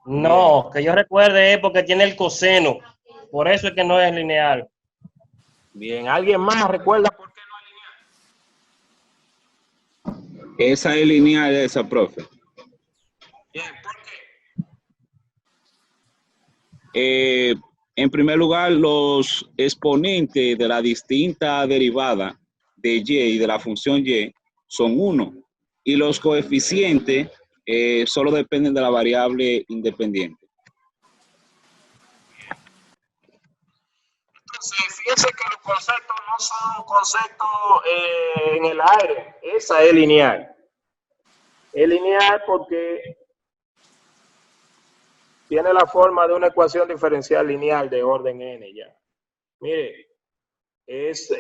No, que yo recuerde es porque tiene el coseno. Por eso es que no es lineal. Bien, ¿alguien más recuerda por qué no es lineal? Esa es lineal, esa, profe. Bien, ¿por qué? En primer lugar, los exponentes de la distinta derivada de y y de la función y son 1 y los coeficientes solo dependen de la variable independiente. Entonces, fíjense que los conceptos no son conceptos en el aire. Esa es lineal. Es lineal porque tiene la forma de una ecuación diferencial lineal de orden n ya. Mire, es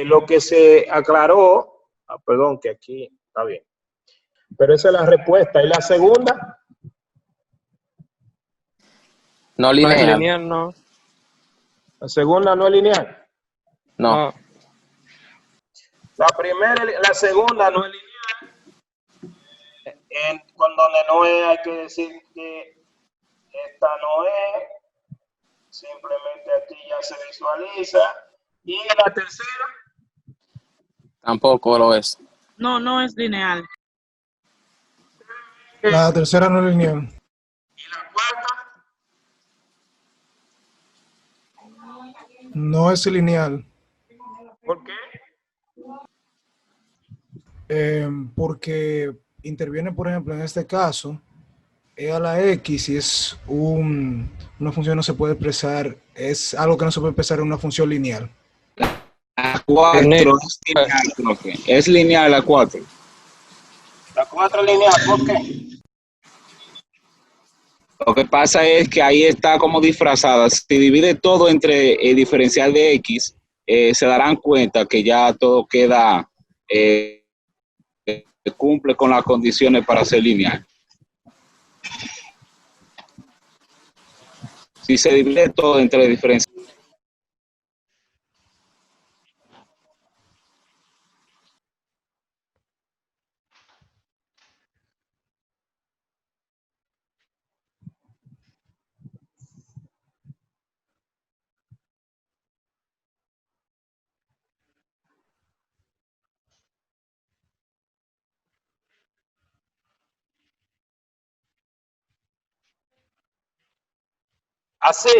lo que se aclaró. Perdón, que aquí está bien. Pero esa es la respuesta. ¿Y la segunda? No No es lineal. lineal, no. La segunda no es lineal. No. La segunda no es lineal. Cuando no es, hay que decir que esta no es. Simplemente aquí ya se visualiza. ¿Y la tercera? Tampoco lo es. No, no es lineal. La tercera no es lineal. ¿Y la cuarta? No es lineal. ¿Por qué? Porque interviene, por ejemplo, en este caso, e a la x, si es una función no se puede expresar, es algo que no se puede expresar en una función lineal. La 4 es lineal, profe. Es lineal la 4. La 4 lineal, ¿por qué? Lo que pasa es que ahí está como disfrazada. Si divide todo entre el diferencial de X, se darán cuenta que ya todo queda, cumple con las condiciones para ser lineal. Si se divide todo entre el diferencial. Así.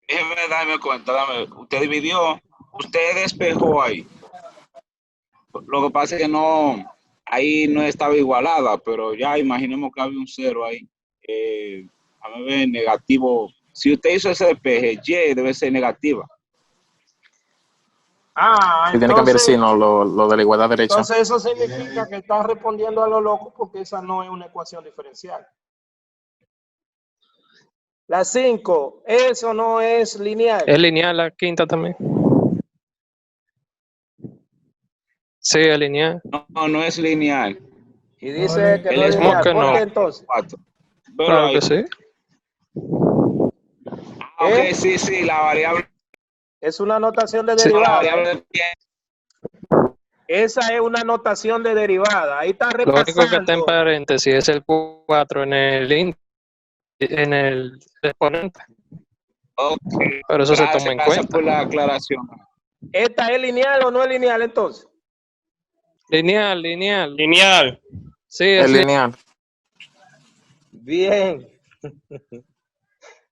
Déjeme darme cuenta, usted dividió, usted despejó ahí. Lo que pasa es que no, ahí no estaba igualada, pero ya imaginemos que había un 0 ahí. A ver, negativo. Si usted hizo ese despeje, Y debe ser negativa. Ah, Si tiene que cambiar el entonces, signo, lo de la igualdad derecha. entonces eso significa que está respondiendo a lo loco porque esa no es una ecuación diferencial. La 5, eso no es lineal. Es lineal la quinta también. Sí, es lineal. No, no es lineal. Y dice que no es Él lineal. que ¿Por no? qué entonces? 4. Claro que sí. Ok, sí, la variable. Es una notación de Sí, la derivada. variable. Esa es una notación de derivada. Ahí está Lo único que está en repasando. paréntesis es el 4 en el exponente. Okay. Pero eso se toma en Gracias cuenta. por la aclaración. ¿Esta es lineal o no es lineal entonces? Lineal. Lineal. Sí, Es es lineal. Bien.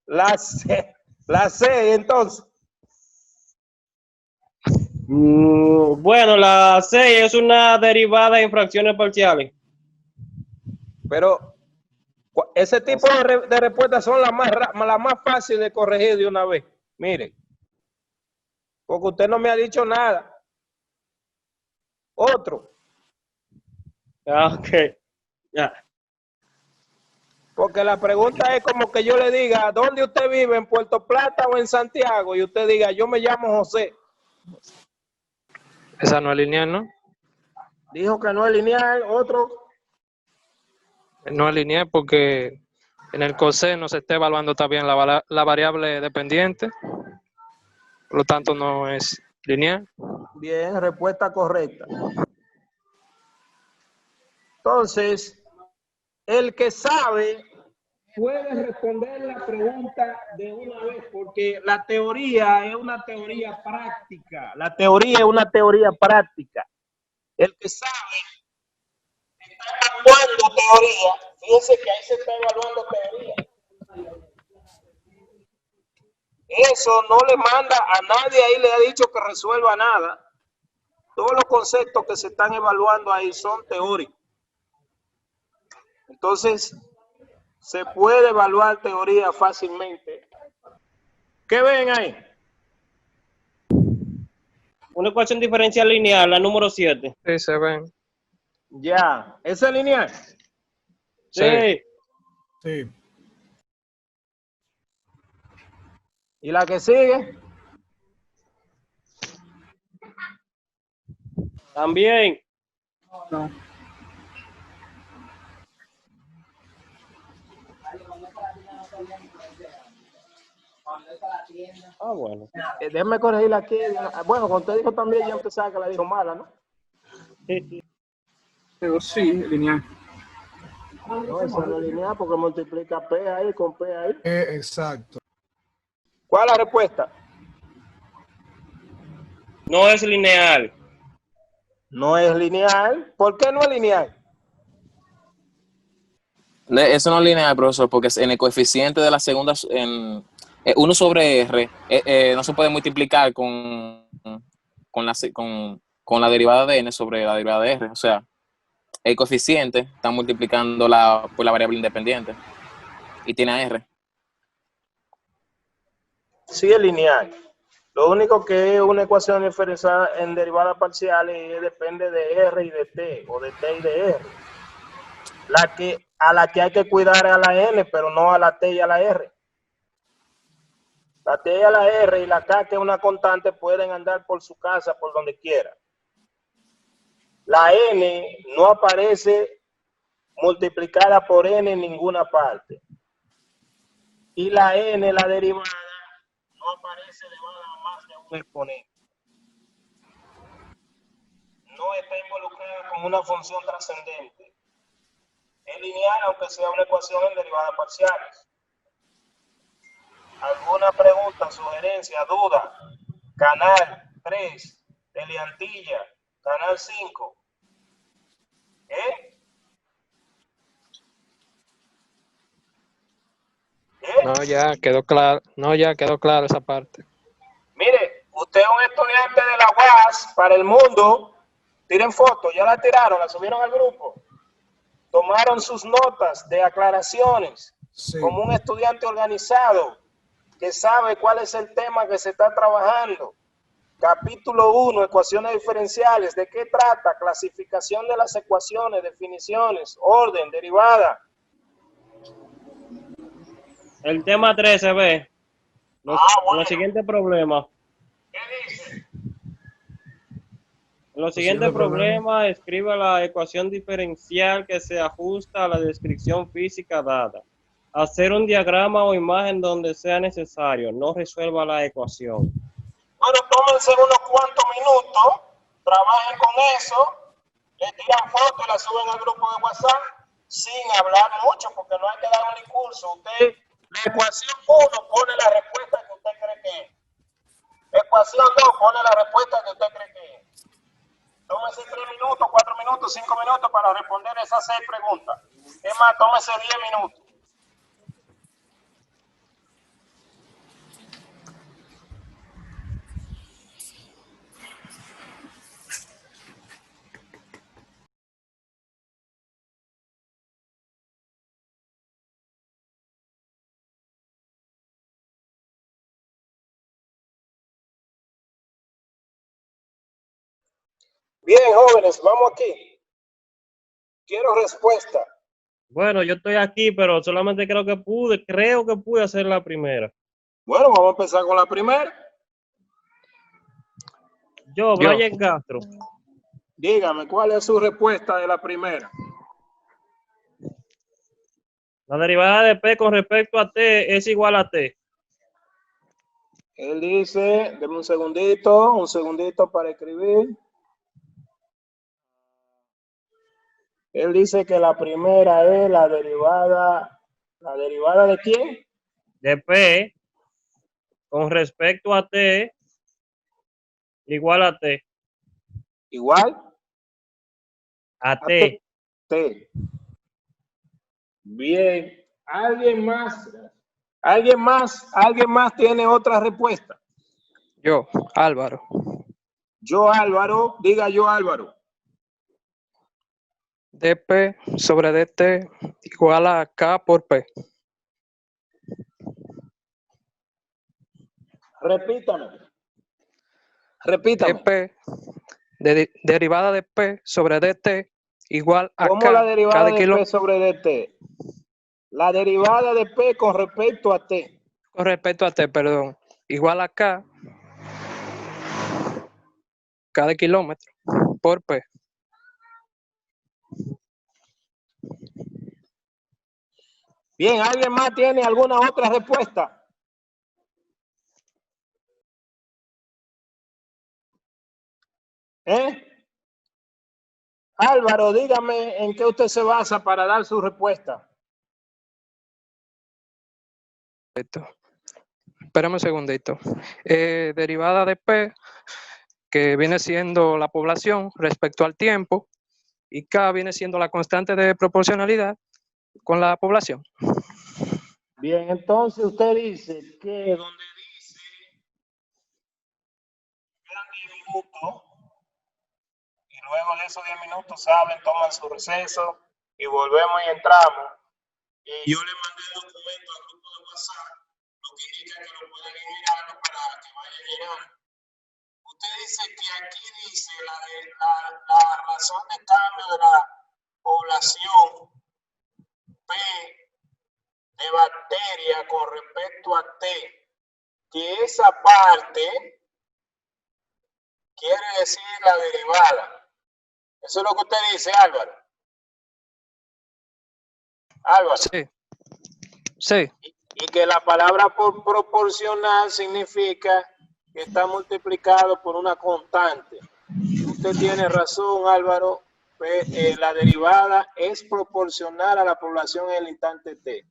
La C entonces. Bueno, la 6 es una derivada en fracciones parciales. Pero ese tipo de respuestas son las más fáciles de corregir de una vez. Mire. Porque usted no me ha dicho nada. Otro. Ok. Ya. Porque la pregunta es como que yo le diga, ¿dónde usted vive? ¿En Puerto Plata o en Santiago? Y usted diga, yo me llamo José. Esa no es lineal, ¿no? Dijo que no es lineal. Otro. No es lineal porque en el coseno se está evaluando también la variable dependiente. Por lo tanto, no es lineal. Bien, respuesta correcta. Entonces, el que sabe puede responder la pregunta de una vez, porque la teoría es una teoría práctica. La teoría es una teoría práctica. El que sabe está evaluando teoría. Fíjense que ahí se está evaluando teoría. Eso no le manda a nadie ahí, le ha dicho que resuelva nada. Todos los conceptos que se están evaluando ahí son teóricos. Entonces, se puede evaluar teoría fácilmente. ¿Qué ven ahí? Una ecuación diferencial lineal, la número 7. Sí, se ven. Ya. ¿Esa es lineal? Sí. Sí. ¿Y la que sigue? También. No. Ah, bueno. Déjeme corregirla aquí. Bueno, cuando usted dijo también, ya usted sabe que la dijo mala, ¿no? Pero sí, lineal. No, esa no es lineal porque multiplica P ahí con P ahí. Exacto. ¿Cuál es la respuesta? No es lineal. No es lineal. ¿Por qué no es lineal? Eso no es lineal, profesor, porque en el coeficiente de la segunda, en 1 sobre R no se puede multiplicar con la derivada de n sobre la derivada de R. O sea, el coeficiente está multiplicando por la variable independiente y tiene a R. Sí, es lineal. Lo único que es una ecuación diferencial en derivada parcial depende de R y de T, o de T y de R. A la que hay que cuidar es a la N, pero no a la T y a la R. La T y a la R y la K, que es una constante, pueden andar por su casa, por donde quiera. La N no aparece multiplicada por N en ninguna parte. Y la N, la derivada, no aparece elevada a más de un exponente. No está involucrada con una función trascendente. Es lineal, aunque sea una ecuación en derivadas parciales. ¿Alguna pregunta, sugerencia, duda? Canal 3, Teleantilla, Canal 5. No, ya quedó claro. No, ya quedó claro esa parte. Mire, usted es un estudiante de la UAS para el mundo. Tiren fotos, ya la tiraron, la subieron al grupo. Tomaron sus notas de aclaraciones, sí, como un estudiante organizado que sabe cuál es el tema que se está trabajando. Capítulo 1, ecuaciones diferenciales. ¿De qué trata? Clasificación de las ecuaciones, definiciones, orden, derivada. El tema 13, ve. Los siguientes problemas. ¿Qué dice? En los siguientes problemas, escriba la ecuación diferencial que se ajusta a la descripción física dada. Hacer un diagrama o imagen donde sea necesario. No resuelva la ecuación. Bueno, tómense unos cuantos minutos, trabajen con eso, le tiran fotos y la suben al grupo de WhatsApp sin hablar mucho, porque no hay que dar un discurso. Usted, la ecuación 1 pone la respuesta que usted cree que es. Ecuación 2 pone la respuesta que usted cree que es. Tómese 3 minutos, 4 minutos, 5 minutos para responder esas 6 preguntas. Es más, tómese 10 minutos. Bien, jóvenes, vamos aquí. Quiero respuesta. Bueno, yo estoy aquí, pero solamente creo que pude hacer la primera. Bueno, vamos a empezar con la primera. Yo, Brian Castro. Dígame, ¿cuál es su respuesta de la primera? La derivada de P con respecto a T es igual a T. Él dice, denme un segundito para escribir. Él dice que la primera es la derivada ¿de quién? De P con respecto a T igual a T. ¿Igual? A T. T. Bien. ¿Alguien más tiene otra respuesta? Yo, Álvaro. Yo, Álvaro. Diga yo, Álvaro. dP sobre dt igual a K por P. Repítame. dP, derivada de P sobre dt igual a ¿Cómo K. la derivada de P sobre dt? La derivada de P con respecto a T. Con respecto a T, perdón. Igual a K cada kilómetro por P. Bien, ¿alguien más tiene alguna otra respuesta? Álvaro, dígame en qué usted se basa para dar su respuesta. Espérame un segundito. Derivada de P, que viene siendo la población respecto al tiempo, y K viene siendo la constante de proporcionalidad con la población. Bien, entonces usted dice que donde dice quedan 10 minutos y luego de esos 10 minutos salen, toman su receso y volvemos y entramos. Y yo le mandé el documento al grupo de WhatsApp, lo que indica que lo pueden ir mirando para que vayan llegando. Usted dice que aquí dice la razón de cambio de la población P de bacteria con respecto a T, que esa parte quiere decir la derivada. Eso es lo que usted dice, Álvaro. Álvaro. Sí. Sí. Y que la palabra proporcional significa que está multiplicado por una constante. Usted tiene razón, Álvaro. La derivada es proporcional a la población en el instante T.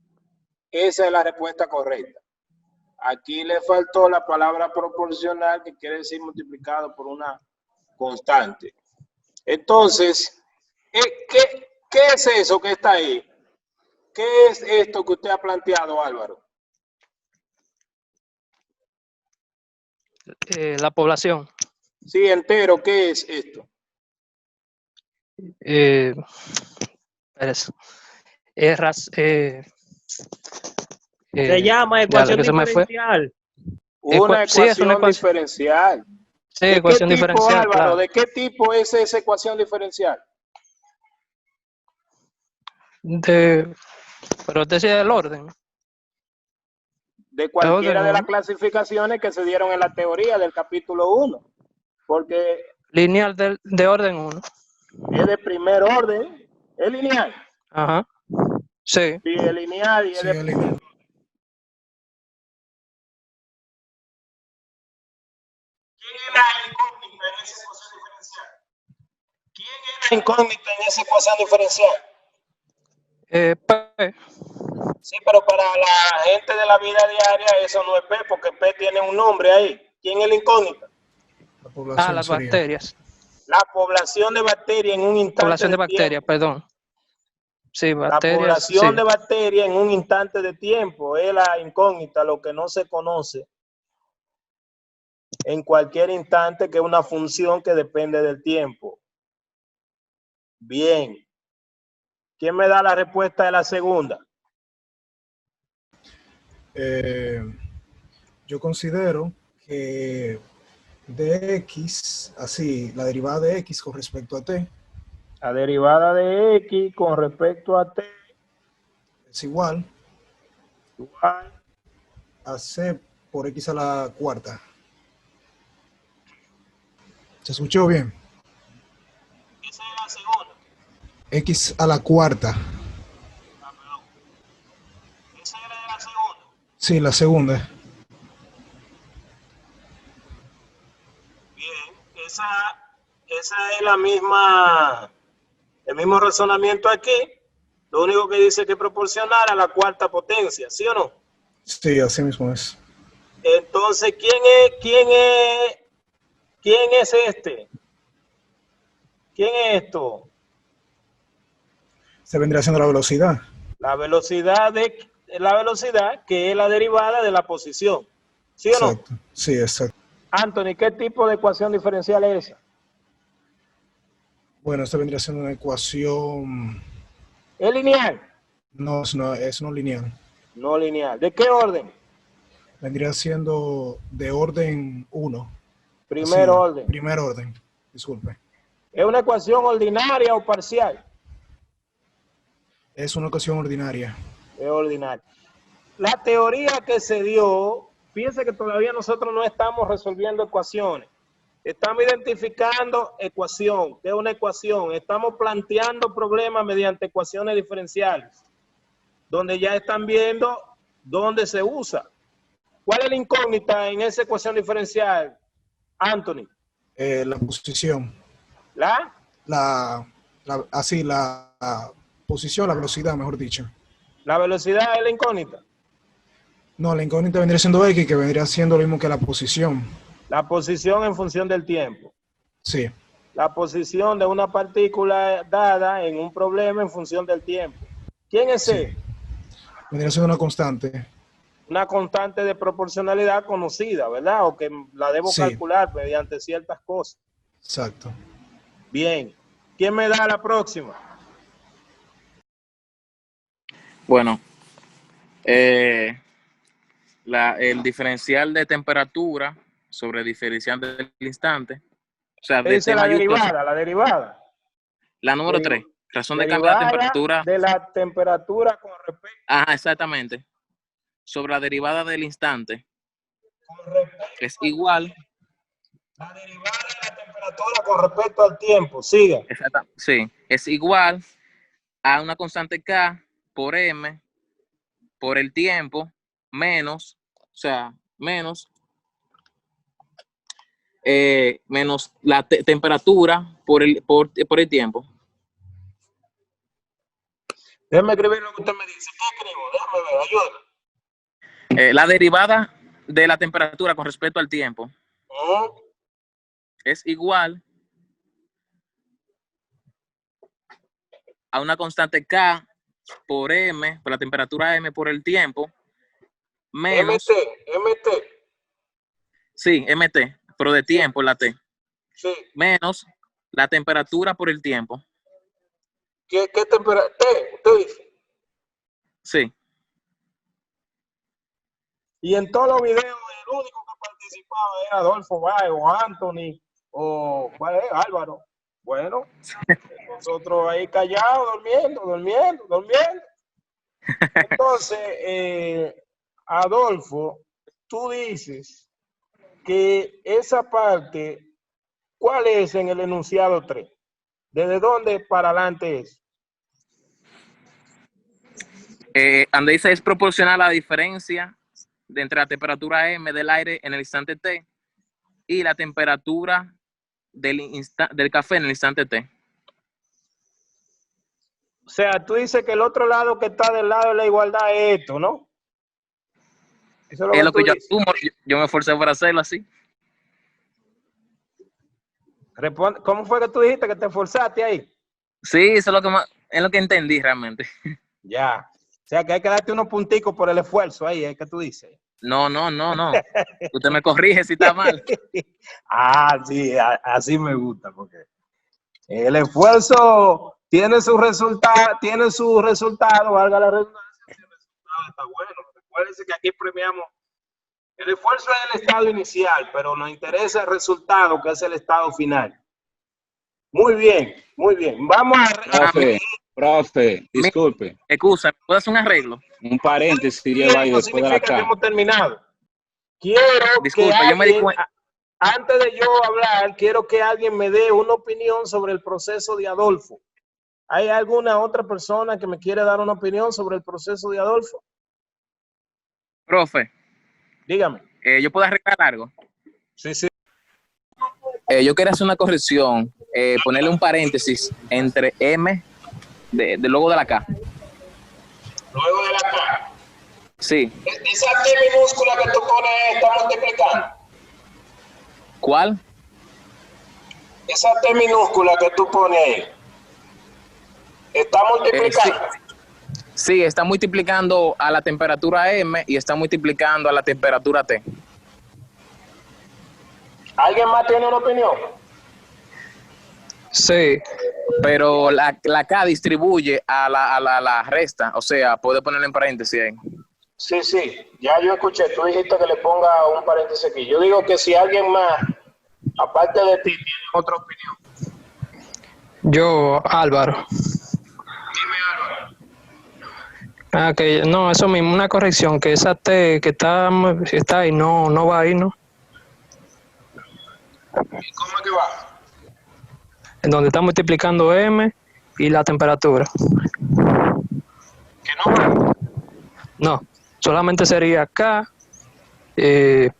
Esa es la respuesta correcta. Aquí le faltó la palabra proporcional, que quiere decir multiplicado por una constante. Entonces, ¿qué es eso que está ahí? ¿Qué es esto que usted ha planteado, Álvaro? La población. Sí, entero, ¿qué es esto? Se llama ecuación diferencial. Una Sí, es una ecuación diferencial. Sí, ¿De ecuación qué tipo, diferencial, Álvaro? claro. ¿De qué tipo es esa ecuación diferencial? Pero decía el orden. De cualquiera de las ¿no? clasificaciones que se dieron en la teoría del capítulo 1. Porque Lineal de orden 1. es de primer orden. ¿Es lineal? Ajá. Sí. Sí, es lineal y es de primer orden. ¿Quién es la incógnita en esa ecuación diferencial? ¿Quién es la incógnita en esa ecuación diferencial? P. Sí, pero para la gente de la vida diaria eso no es P, porque P tiene un nombre ahí. ¿Quién es la incógnita? La población Las sería. bacterias. La población de bacterias en un instante Población de bacterias, perdón. Sí, bacterias. La población sí. de bacterias en un instante de tiempo es la incógnita, lo que no se conoce en cualquier instante, que es una función que depende del tiempo. Bien. ¿Quién me da la respuesta de la segunda? Yo considero que de X, así, la derivada de X con respecto a T. La derivada de X con respecto a T es igual a C por X a la cuarta. ¿Se escuchó bien? Esa es la segunda. X a la cuarta. Esa era la segunda. Sí, la segunda. Bien, esa es la misma, el mismo razonamiento aquí. Lo único que dice que proporcionar a la cuarta potencia, ¿sí o no? Sí, así mismo es. Entonces, ¿quién es este? ¿Quién es esto? Se vendría siendo la velocidad. La velocidad que es la derivada de la posición, ¿sí o no? Exacto. Sí, exacto. Anthony, ¿qué tipo de ecuación diferencial es esa? Bueno, esta vendría siendo una ecuación. ¿Es lineal? No, es no lineal. No lineal. ¿De qué orden? Vendría siendo de orden 1. Primer orden. Primer orden, disculpe. ¿Es una ecuación ordinaria o parcial? Es una ecuación ordinaria. Es ordinaria. La teoría que se dio, fíjense que todavía nosotros no estamos resolviendo ecuaciones. Estamos identificando ecuación, que es una ecuación. Estamos planteando problemas mediante ecuaciones diferenciales, donde ya están viendo dónde se usa. ¿Cuál es la incógnita en esa ecuación diferencial, Anthony? La posición. ¿La posición, la velocidad, mejor dicho. ¿La velocidad es la incógnita? No, la incógnita vendría siendo X, que vendría siendo lo mismo que la posición. La posición en función del tiempo. Sí. La posición de una partícula dada en un problema en función del tiempo. ¿Quién es sí. él? Vendría siendo una constante. Una constante de proporcionalidad conocida, ¿verdad? O que la debo Sí. calcular mediante ciertas cosas. Exacto. Bien. ¿Quién me da la próxima? Bueno, el diferencial de temperatura sobre el diferencial del instante. O sea, ¿Qué de dice T la mayúscula. derivada? La derivada. La número 3. Razón de cambiar la Derivada temperatura. de la temperatura con respecto Ajá, exactamente. Sobre la derivada del instante. Es igual. La derivada de la temperatura con respecto al tiempo. Siga. Exactamente. Sí, es igual a una constante K por M por el tiempo menos, o sea, menos la temperatura por el tiempo. Déjeme escribir lo que usted me dice. ¿Qué escribo? Déjame ver, ayuda. La derivada de la temperatura con respecto al tiempo es igual a una constante K por M, por la temperatura M por el tiempo, menos... MT. Sí, MT, pero de tiempo la T. Sí. Menos la temperatura por el tiempo. ¿Qué temperatura? ¿Usted dice? Sí. Y en todos los videos, el único que participaba era Adolfo Báez o Anthony o Álvaro. Bueno, nosotros ahí callados, durmiendo. Entonces, Adolfo, tú dices que esa parte, ¿cuál es en el enunciado 3? ¿Desde dónde para adelante es? Donde dice es proporcional a la diferencia entre la temperatura M del aire en el instante T y la temperatura del café en el instante T. O sea, tú dices que el otro lado que está del lado de la igualdad es esto, ¿no? Eso Es lo tú que yo dices. asumo, yo me esforcé por hacerlo así. ¿Cómo fue que tú dijiste que te esforzaste ahí? Sí, eso es lo que entendí realmente. Ya. O sea, que hay que darte unos punticos por el esfuerzo ahí, es que tú dices. No. Usted me corrige si está mal. Sí, así me gusta, porque el esfuerzo tiene su resultado, valga la redundancia, y el resultado está bueno. Recuérdense que aquí premiamos. El esfuerzo es el estado inicial, pero nos interesa el resultado, que es el estado final. Muy bien. Vamos a... Profe, disculpe. Excusa, ¿puedo hacer un arreglo? Un paréntesis lleva ahí después de la que K. hemos terminado. Quiero Disculpa, que yo me di alguien, cuenta. antes de yo hablar, quiero que alguien me dé una opinión sobre el proceso de Adolfo. ¿Hay alguna otra persona que me quiere dar una opinión sobre el proceso de Adolfo? Profe. Dígame. ¿Yo puedo arreglar algo? Sí. Yo quería hacer una corrección, ponerle un paréntesis entre M del logo de la K. Luego de la K. Sí. Esa T minúscula que tú pones está multiplicando. ¿Cuál? Esa T minúscula que tú pones ahí está multiplicando. Sí, está multiplicando a la temperatura M y está multiplicando a la temperatura T. ¿Alguien más tiene una opinión? Sí. Pero la K distribuye a la resta, o sea, puede ponerle en paréntesis ahí. Sí, ya yo escuché, tú dijiste que le ponga un paréntesis aquí. Yo digo que si alguien más, aparte de ti, tiene otra opinión. Yo, Álvaro. Dime, Álvaro. Que no, eso mismo, una corrección, que esa T que está ahí no va ahí, ¿no? ¿Y cómo es que va? En donde está multiplicando M y la temperatura. ¿Que no va? No, solamente sería K,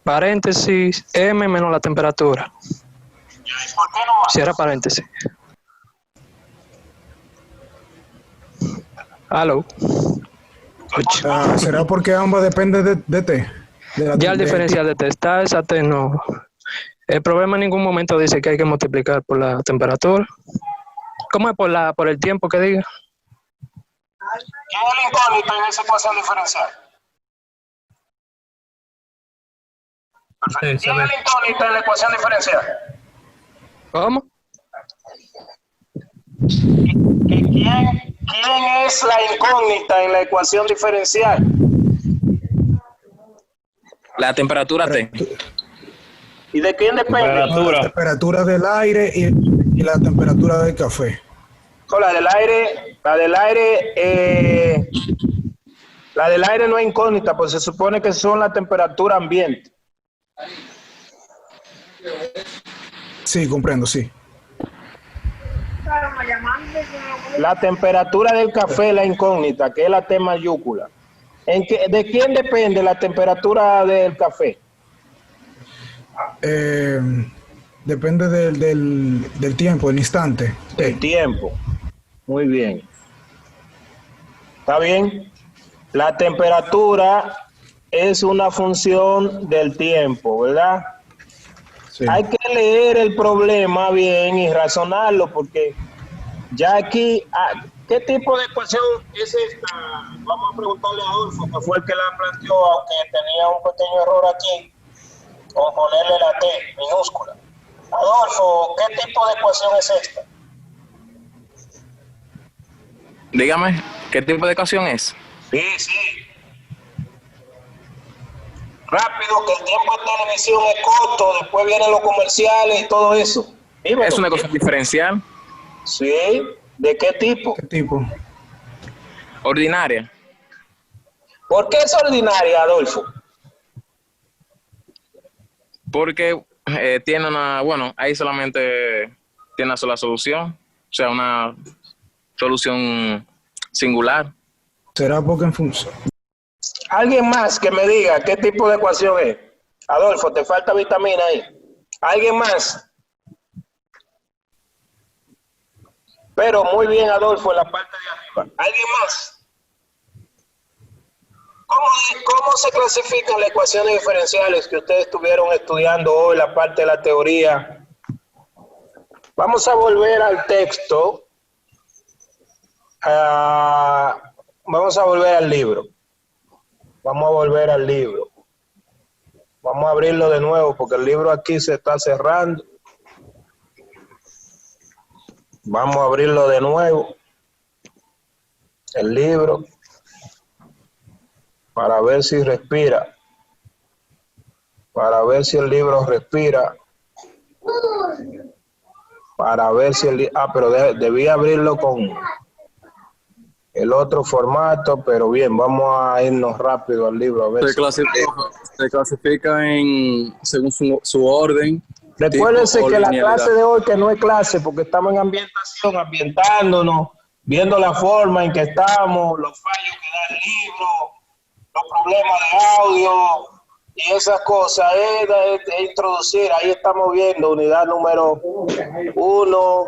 paréntesis, M menos la temperatura. ¿Y por qué no va? Cierra paréntesis. Aló. ¿Será porque ambas dependen de T? Ya el diferencial de T está, esa T no. El problema en ningún momento dice que hay que multiplicar por la temperatura. ¿Cómo es por el tiempo que diga? ¿Quién es el incógnito en esa ecuación diferencial? Perfecto. ¿Quién es el incógnito en la ecuación diferencial? ¿Cómo? ¿Quién es la incógnita en la ecuación diferencial? La temperatura T. ¿Y de quién depende? La temperatura del aire y la temperatura del café. No, la del aire no es incógnita, pues se supone que son la temperatura ambiente. Sí, comprendo, sí. La temperatura del café es la incógnita, que es la T mayúscula. ¿De quién depende la temperatura del café? Depende del tiempo, del instante. Del tiempo. Muy bien. ¿Está bien? La temperatura es una función del tiempo, ¿verdad? Sí. Hay que leer el problema bien y razonarlo, porque ya aquí, ¿qué tipo de ecuación es esta? Vamos a preguntarle a Adolfo, que fue el que la planteó, aunque tenía un pequeño error aquí, con ponerle la T minúscula. Adolfo, ¿qué tipo de ecuación es esta? Dígame, ¿qué tipo de ecuación es? Sí. Rápido, que el tiempo de televisión es corto, después vienen los comerciales y todo eso. Dímelo. ¿Es una ecuación diferencial? Sí. ¿De qué tipo? ¿Qué tipo? Ordinaria. ¿Por qué es ordinaria, Adolfo? Porque tiene ahí solamente tiene una sola solución, o sea, una solución singular. ¿Será porque en función? ¿Alguien más que me diga qué tipo de ecuación es? Adolfo, te falta vitamina ahí. ¿Alguien más? Pero muy bien, Adolfo, en la parte de arriba. ¿Alguien más? ¿Cómo se clasifican las ecuaciones diferenciales que ustedes estuvieron estudiando hoy, la parte de la teoría? Vamos a volver al texto. Vamos a volver al libro. Vamos a abrirlo de nuevo porque el libro aquí se está cerrando. Vamos a abrirlo de nuevo. El libro. Para ver si respira. Para ver si el libro respira. Para ver si pero debí abrirlo con el otro formato, pero bien, vamos a irnos rápido al libro. A ver se clasifica según su orden. Recuérdense que la clase de hoy, que no es clase, porque estamos en ambientación, ambientándonos, viendo la forma en que estamos, los fallos que da el libro, los problemas de audio y esas cosas, es introducir. Ahí estamos viendo unidad número 1.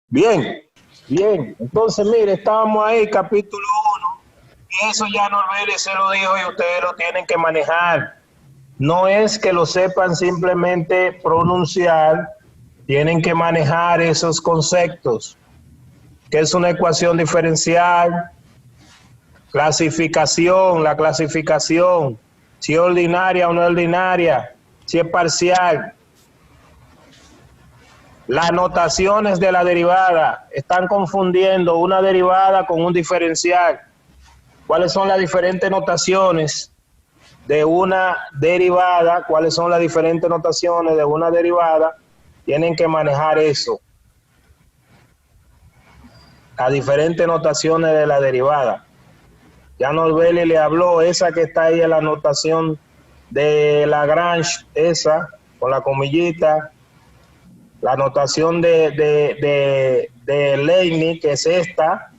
Bien. Entonces, mire, estábamos ahí, capítulo 1, y eso ya Norbert se lo dijo y ustedes lo tienen que manejar. No es que lo sepan simplemente pronunciar, tienen que manejar esos conceptos. ¿Qué es una ecuación diferencial? Clasificación, la clasificación, si es ordinaria o no ordinaria, si es parcial. Las notaciones de la derivada, están confundiendo una derivada con un diferencial. ¿Cuáles son las diferentes notaciones de una derivada? ¿Cuáles son las diferentes notaciones de una derivada? Tienen que manejar eso. Las diferentes notaciones de la derivada. Ya Norbert le habló, esa que está ahí en la notación de Lagrange, esa, con la comillita. La notación de Leibniz, que es esta.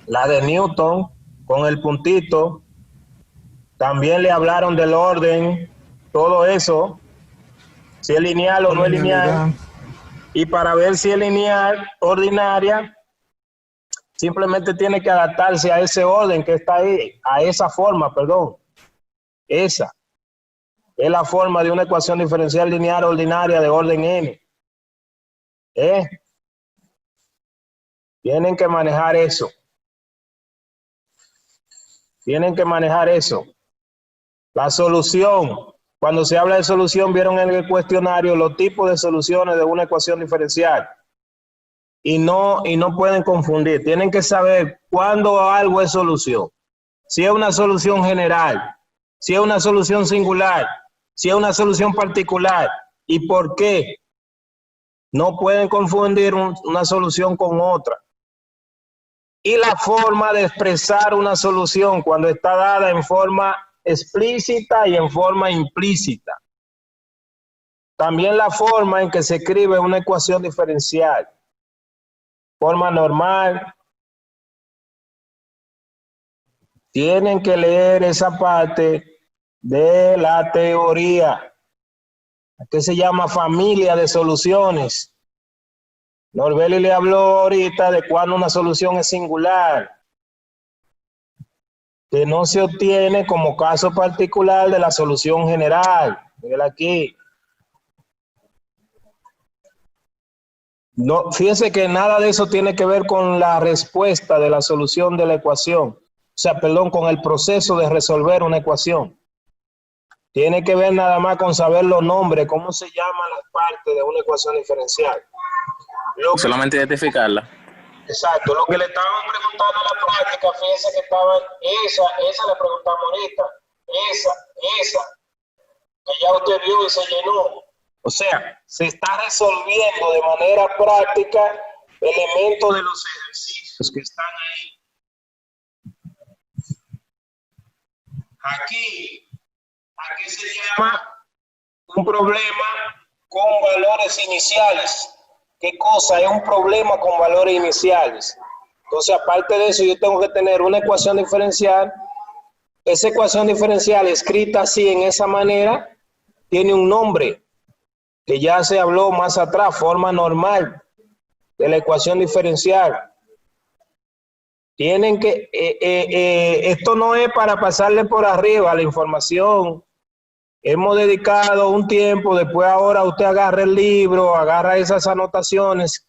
La de Newton, con el puntito. También le hablaron del orden, todo eso. Si es lineal o no es lineal. Y para ver si es lineal, ordinaria, Simplemente tiene que adaptarse a ese orden que está ahí, a esa forma, perdón. Esa es la forma de una ecuación diferencial lineal ordinaria de orden n. Tienen que manejar eso. Tienen que manejar eso. La solución. Cuando se habla de solución, vieron en el cuestionario los tipos de soluciones de una ecuación diferencial. Y no pueden confundir. Tienen que saber cuándo algo es solución. Si es una solución general, si es una solución singular, si es una solución particular y por qué. No pueden confundir una solución con otra. Y la forma de expresar una solución cuando está dada en forma explícita y en forma implícita. También la forma en que se escribe una ecuación diferencial. Forma normal. Tienen que leer esa parte de la teoría, que se llama familia de soluciones. Norbeli le habló ahorita de cuando una solución es singular, que no se obtiene como caso particular de la solución general. Mira aquí. No, fíjense que nada de eso tiene que ver con la respuesta de la solución de la ecuación. O sea, perdón, con el proceso de resolver una ecuación. Tiene que ver nada más con saber los nombres, cómo se llaman las partes de una ecuación diferencial. Solamente identificarla. Exacto. Lo que le estaban preguntando en la práctica, fíjense que estaban, esa le preguntamos ahorita, esa, que ya usted vio y se llenó. O sea, se está resolviendo de manera práctica elementos de los ejercicios que están ahí. Aquí se llama un problema con valores iniciales. ¿Qué cosa es un problema con valores iniciales? Entonces, aparte de eso, yo tengo que tener una ecuación diferencial. Esa ecuación diferencial escrita así, en esa manera, tiene un nombre que ya se habló más atrás, forma normal de la ecuación diferencial. Tienen que, esto no es para pasarle por arriba la información. Hemos dedicado un tiempo, después ahora usted agarra el libro, agarra esas anotaciones.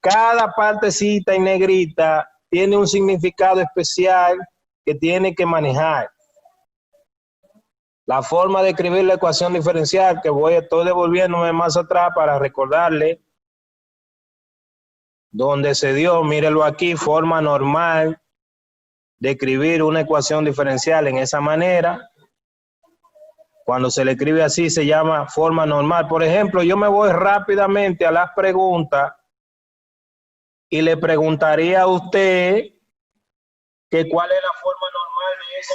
Cada partecita en negrita tiene un significado especial que tiene que manejar. La forma de escribir la ecuación diferencial, que estoy devolviéndome más atrás para recordarle donde se dio, mírelo aquí, forma normal de escribir una ecuación diferencial en esa manera. Cuando se le escribe así se llama forma normal. Por ejemplo, yo me voy rápidamente a las preguntas y le preguntaría a usted que cuál es la forma normal de ese,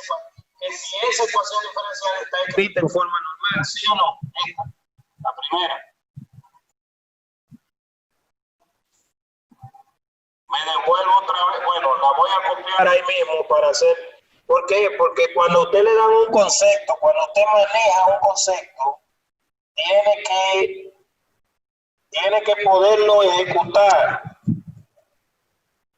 que si esa ecuación diferencial está escrita en forma normal, ¿sí o no? Esta, la primera. Me devuelvo otra vez, bueno, la voy a copiar ahí mismo para hacer. ¿Por qué? Porque cuando usted le dan un concepto, cuando usted maneja un concepto, tiene que poderlo ejecutar.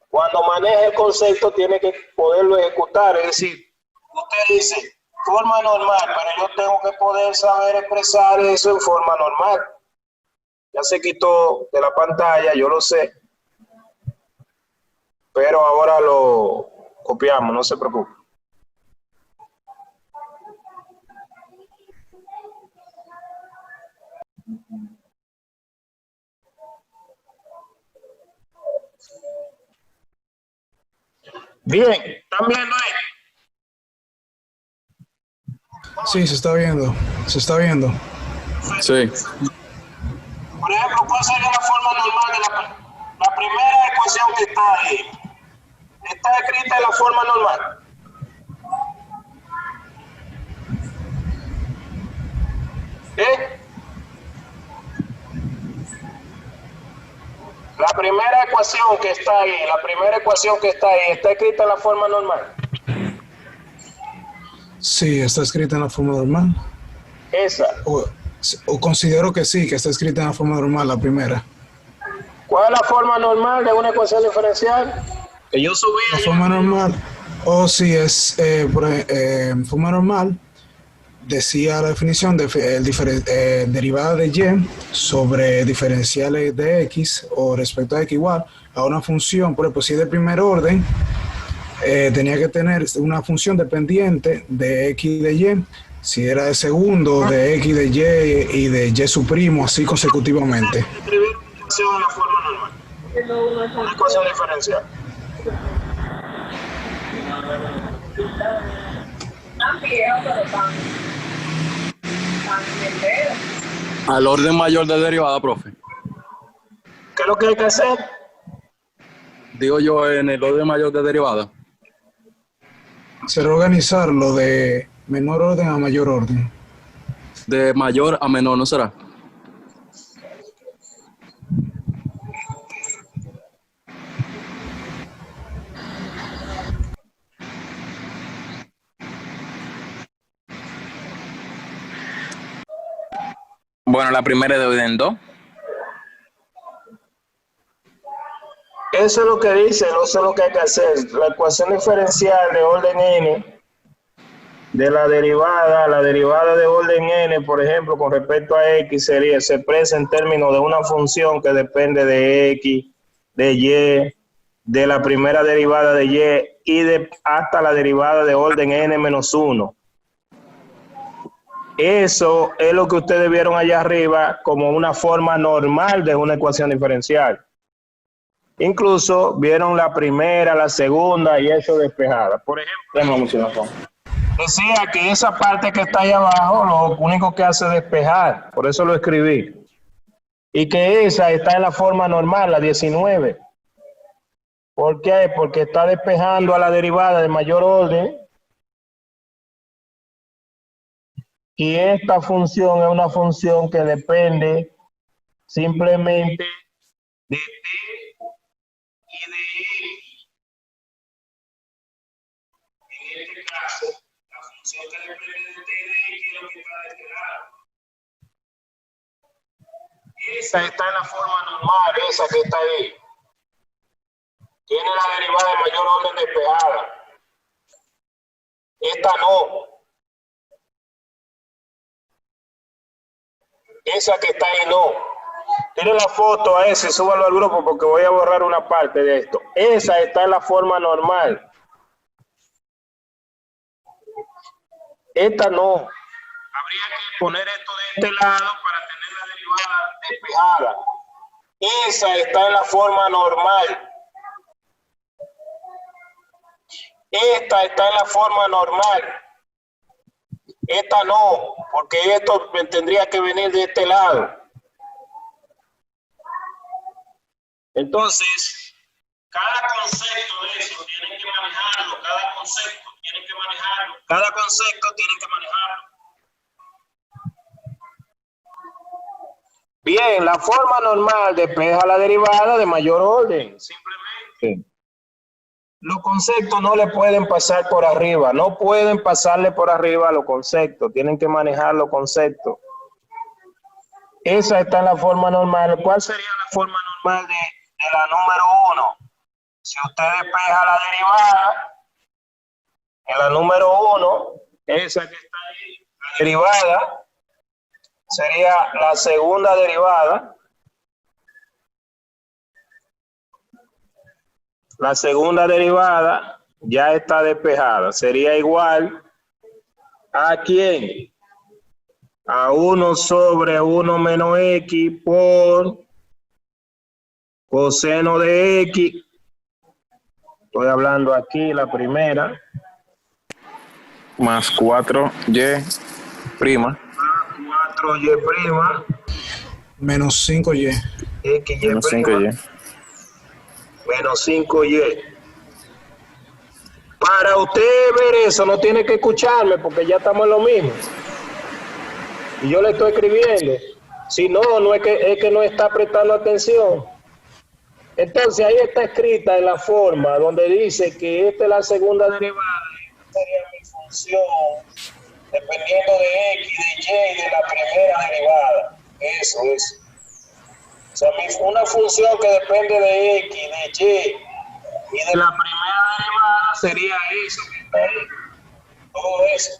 Cuando maneja el concepto, tiene que poderlo ejecutar. Es decir, usted dice forma normal, pero yo tengo que poder saber expresar eso en forma normal. Ya se quitó de la pantalla, yo lo sé. Pero ahora lo copiamos, no se preocupe. Bien, ¿están viendo ahí? Sí, se está viendo. Se está viendo. Sí. Por ejemplo, ¿cuál sería la forma normal de la primera ecuación que está ahí? Está escrita en la forma normal. La primera ecuación que está ahí, está escrita en la forma normal. Sí, está escrita en la forma normal. Esa. O considero que sí, que está escrita en la forma normal, la primera. ¿Cuál es la forma normal de una ecuación diferencial? Que yo subí La allá forma arriba. normal, o si es forma normal, decía la definición de derivada de y sobre diferenciales de x o respecto a x igual a una función. Por ejemplo, si es de primer orden, tenía que tener una función dependiente de x de y. Si era de segundo, de x de y y de y suprimo, así consecutivamente. Escribir una ecuación en la forma normal. Una ecuación diferencial. Al orden mayor de derivada, profe. ¿Qué es lo que hay que hacer? Digo yo, en el orden mayor de derivada. Será organizarlo de menor orden a mayor orden. De mayor a menor, ¿no será? Bueno, la primera es de orden 2. Eso es lo que dice, eso es lo que hay que hacer. La ecuación diferencial de orden n, de la derivada de orden n, por ejemplo, con respecto a x, se expresa en términos de una función que depende de x, de y, de la primera derivada de y de hasta la derivada de orden n menos 1. Eso es lo que ustedes vieron allá arriba como una forma normal de una ecuación diferencial. Incluso vieron la primera, la segunda y eso despejada. Por ejemplo, decía que esa parte que está ahí abajo lo único que hace es despejar. Por eso lo escribí. Y que esa está en la forma normal, la 19. ¿Por qué? Porque está despejando a la derivada de mayor orden. Y esta función es una función que depende simplemente de t y de x. En este caso, la función que depende de t y de x es lo que está de este lado. Esa está en la forma normal, esa que está ahí. Tiene la derivada de mayor orden despejada. Esta no. Esa que está ahí no. Tiene la foto a ese, súbalo al grupo porque voy a borrar una parte de esto. Esa está en la forma normal. Esta no. Habría que poner esto de este lado para tener la derivada despejada. Esa está en la forma normal. Esta está en la forma normal. Esta no, porque esto tendría que venir de este lado. Entonces, cada concepto de eso tienen que manejarlo, cada concepto tienen que manejarlo, cada concepto tienen que manejarlo. Bien, la forma normal despeja la derivada de mayor orden, simplemente. Los conceptos no le pueden pasar por arriba, no pueden pasarle por arriba a los conceptos, tienen que manejar los conceptos. Esa está en la forma normal. ¿Cuál sería la forma normal de la número 1? Si usted despeja la derivada, en la número 1, esa que está ahí, la derivada, sería la segunda derivada. La segunda derivada ya está despejada. Sería igual a ¿quién? A 1 sobre 1 menos x por coseno de x. Estoy hablando aquí la primera. Más 4y prima. 4y prima. Menos 5y. Xy Menos prima. 5y. Menos 5y. Para usted ver eso no tiene que escucharme porque ya estamos en lo mismo. Y yo le estoy escribiendo. Si no, no es que no está prestando atención. Entonces ahí está escrita en la forma donde dice que esta es la segunda derivada y esta sería mi función dependiendo de x, de y y de la primera derivada. Eso es. O sea, una función que depende de x, de y Y de la primera derivada sería eso que está ahí. Todo eso.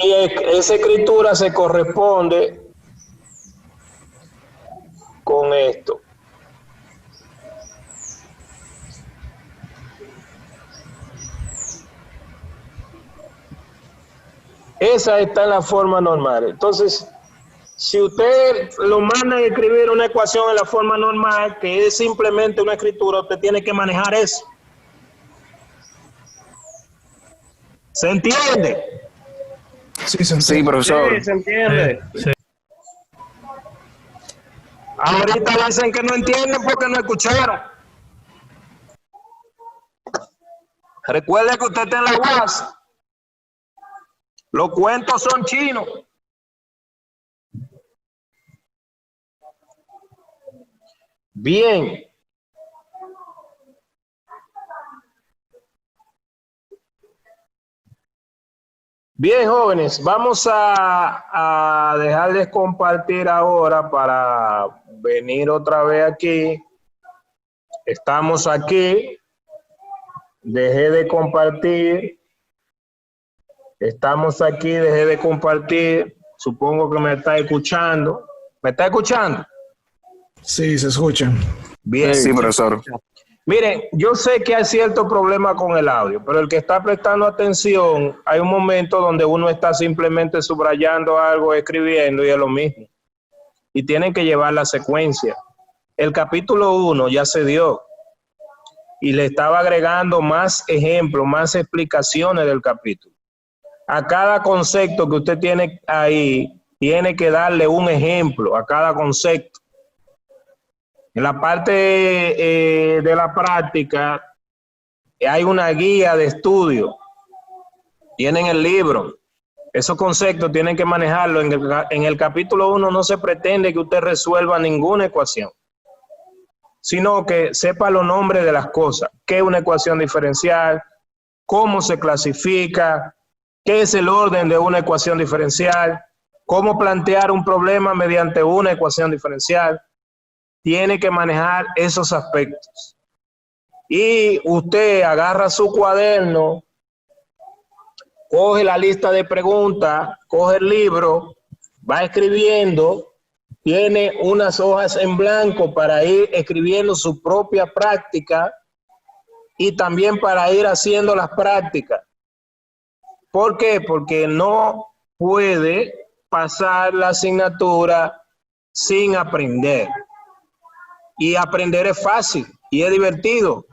Y esa escritura se corresponde con esto. Esa está en la forma normal. Entonces, si usted lo manda a escribir una ecuación en la forma normal, que es simplemente una escritura, usted tiene que manejar eso. ¿Se entiende? Sí, se entiende. Sí, profesor. Sí, se entiende. Ahorita dicen que no entienden porque no escucharon. Recuerde que usted está en la UAS. Los cuentos son chinos. Bien. Bien, jóvenes, vamos a dejar de compartir ahora para venir otra vez aquí. Estamos aquí. Dejé de compartir. Estamos aquí, dejé de compartir. Supongo que me está escuchando. ¿Me está escuchando? Sí, se escucha. Bien. Sí, profesor. Miren, yo sé que hay cierto problema con el audio, pero el que está prestando atención, hay un momento donde uno está simplemente subrayando algo, escribiendo, y es lo mismo. Y tienen que llevar la secuencia. El capítulo 1 ya se dio. Y le estaba agregando más ejemplos, más explicaciones del capítulo. A cada concepto que usted tiene ahí, tiene que darle un ejemplo a cada concepto. En la parte de la práctica hay una guía de estudio. Tienen el libro. Esos conceptos tienen que manejarlo. En el capítulo 1 no se pretende que usted resuelva ninguna ecuación, sino que sepa los nombres de las cosas. ¿Qué es una ecuación diferencial? ¿Cómo se clasifica? ¿Qué es el orden de una ecuación diferencial? ¿Cómo plantear un problema mediante una ecuación diferencial? Tiene que manejar esos aspectos. Y usted agarra su cuaderno, coge la lista de preguntas, coge el libro, va escribiendo, tiene unas hojas en blanco para ir escribiendo su propia práctica y también para ir haciendo las prácticas. ¿Por qué? Porque no puede pasar la asignatura sin aprender. Y aprender es fácil y es divertido.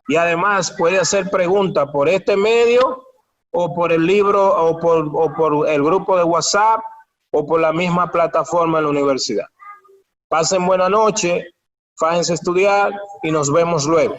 Y además puede hacer preguntas por este medio o por el libro o por el grupo de WhatsApp o por la misma plataforma en la universidad. Pasen buena noche, fájense a estudiar y nos vemos luego.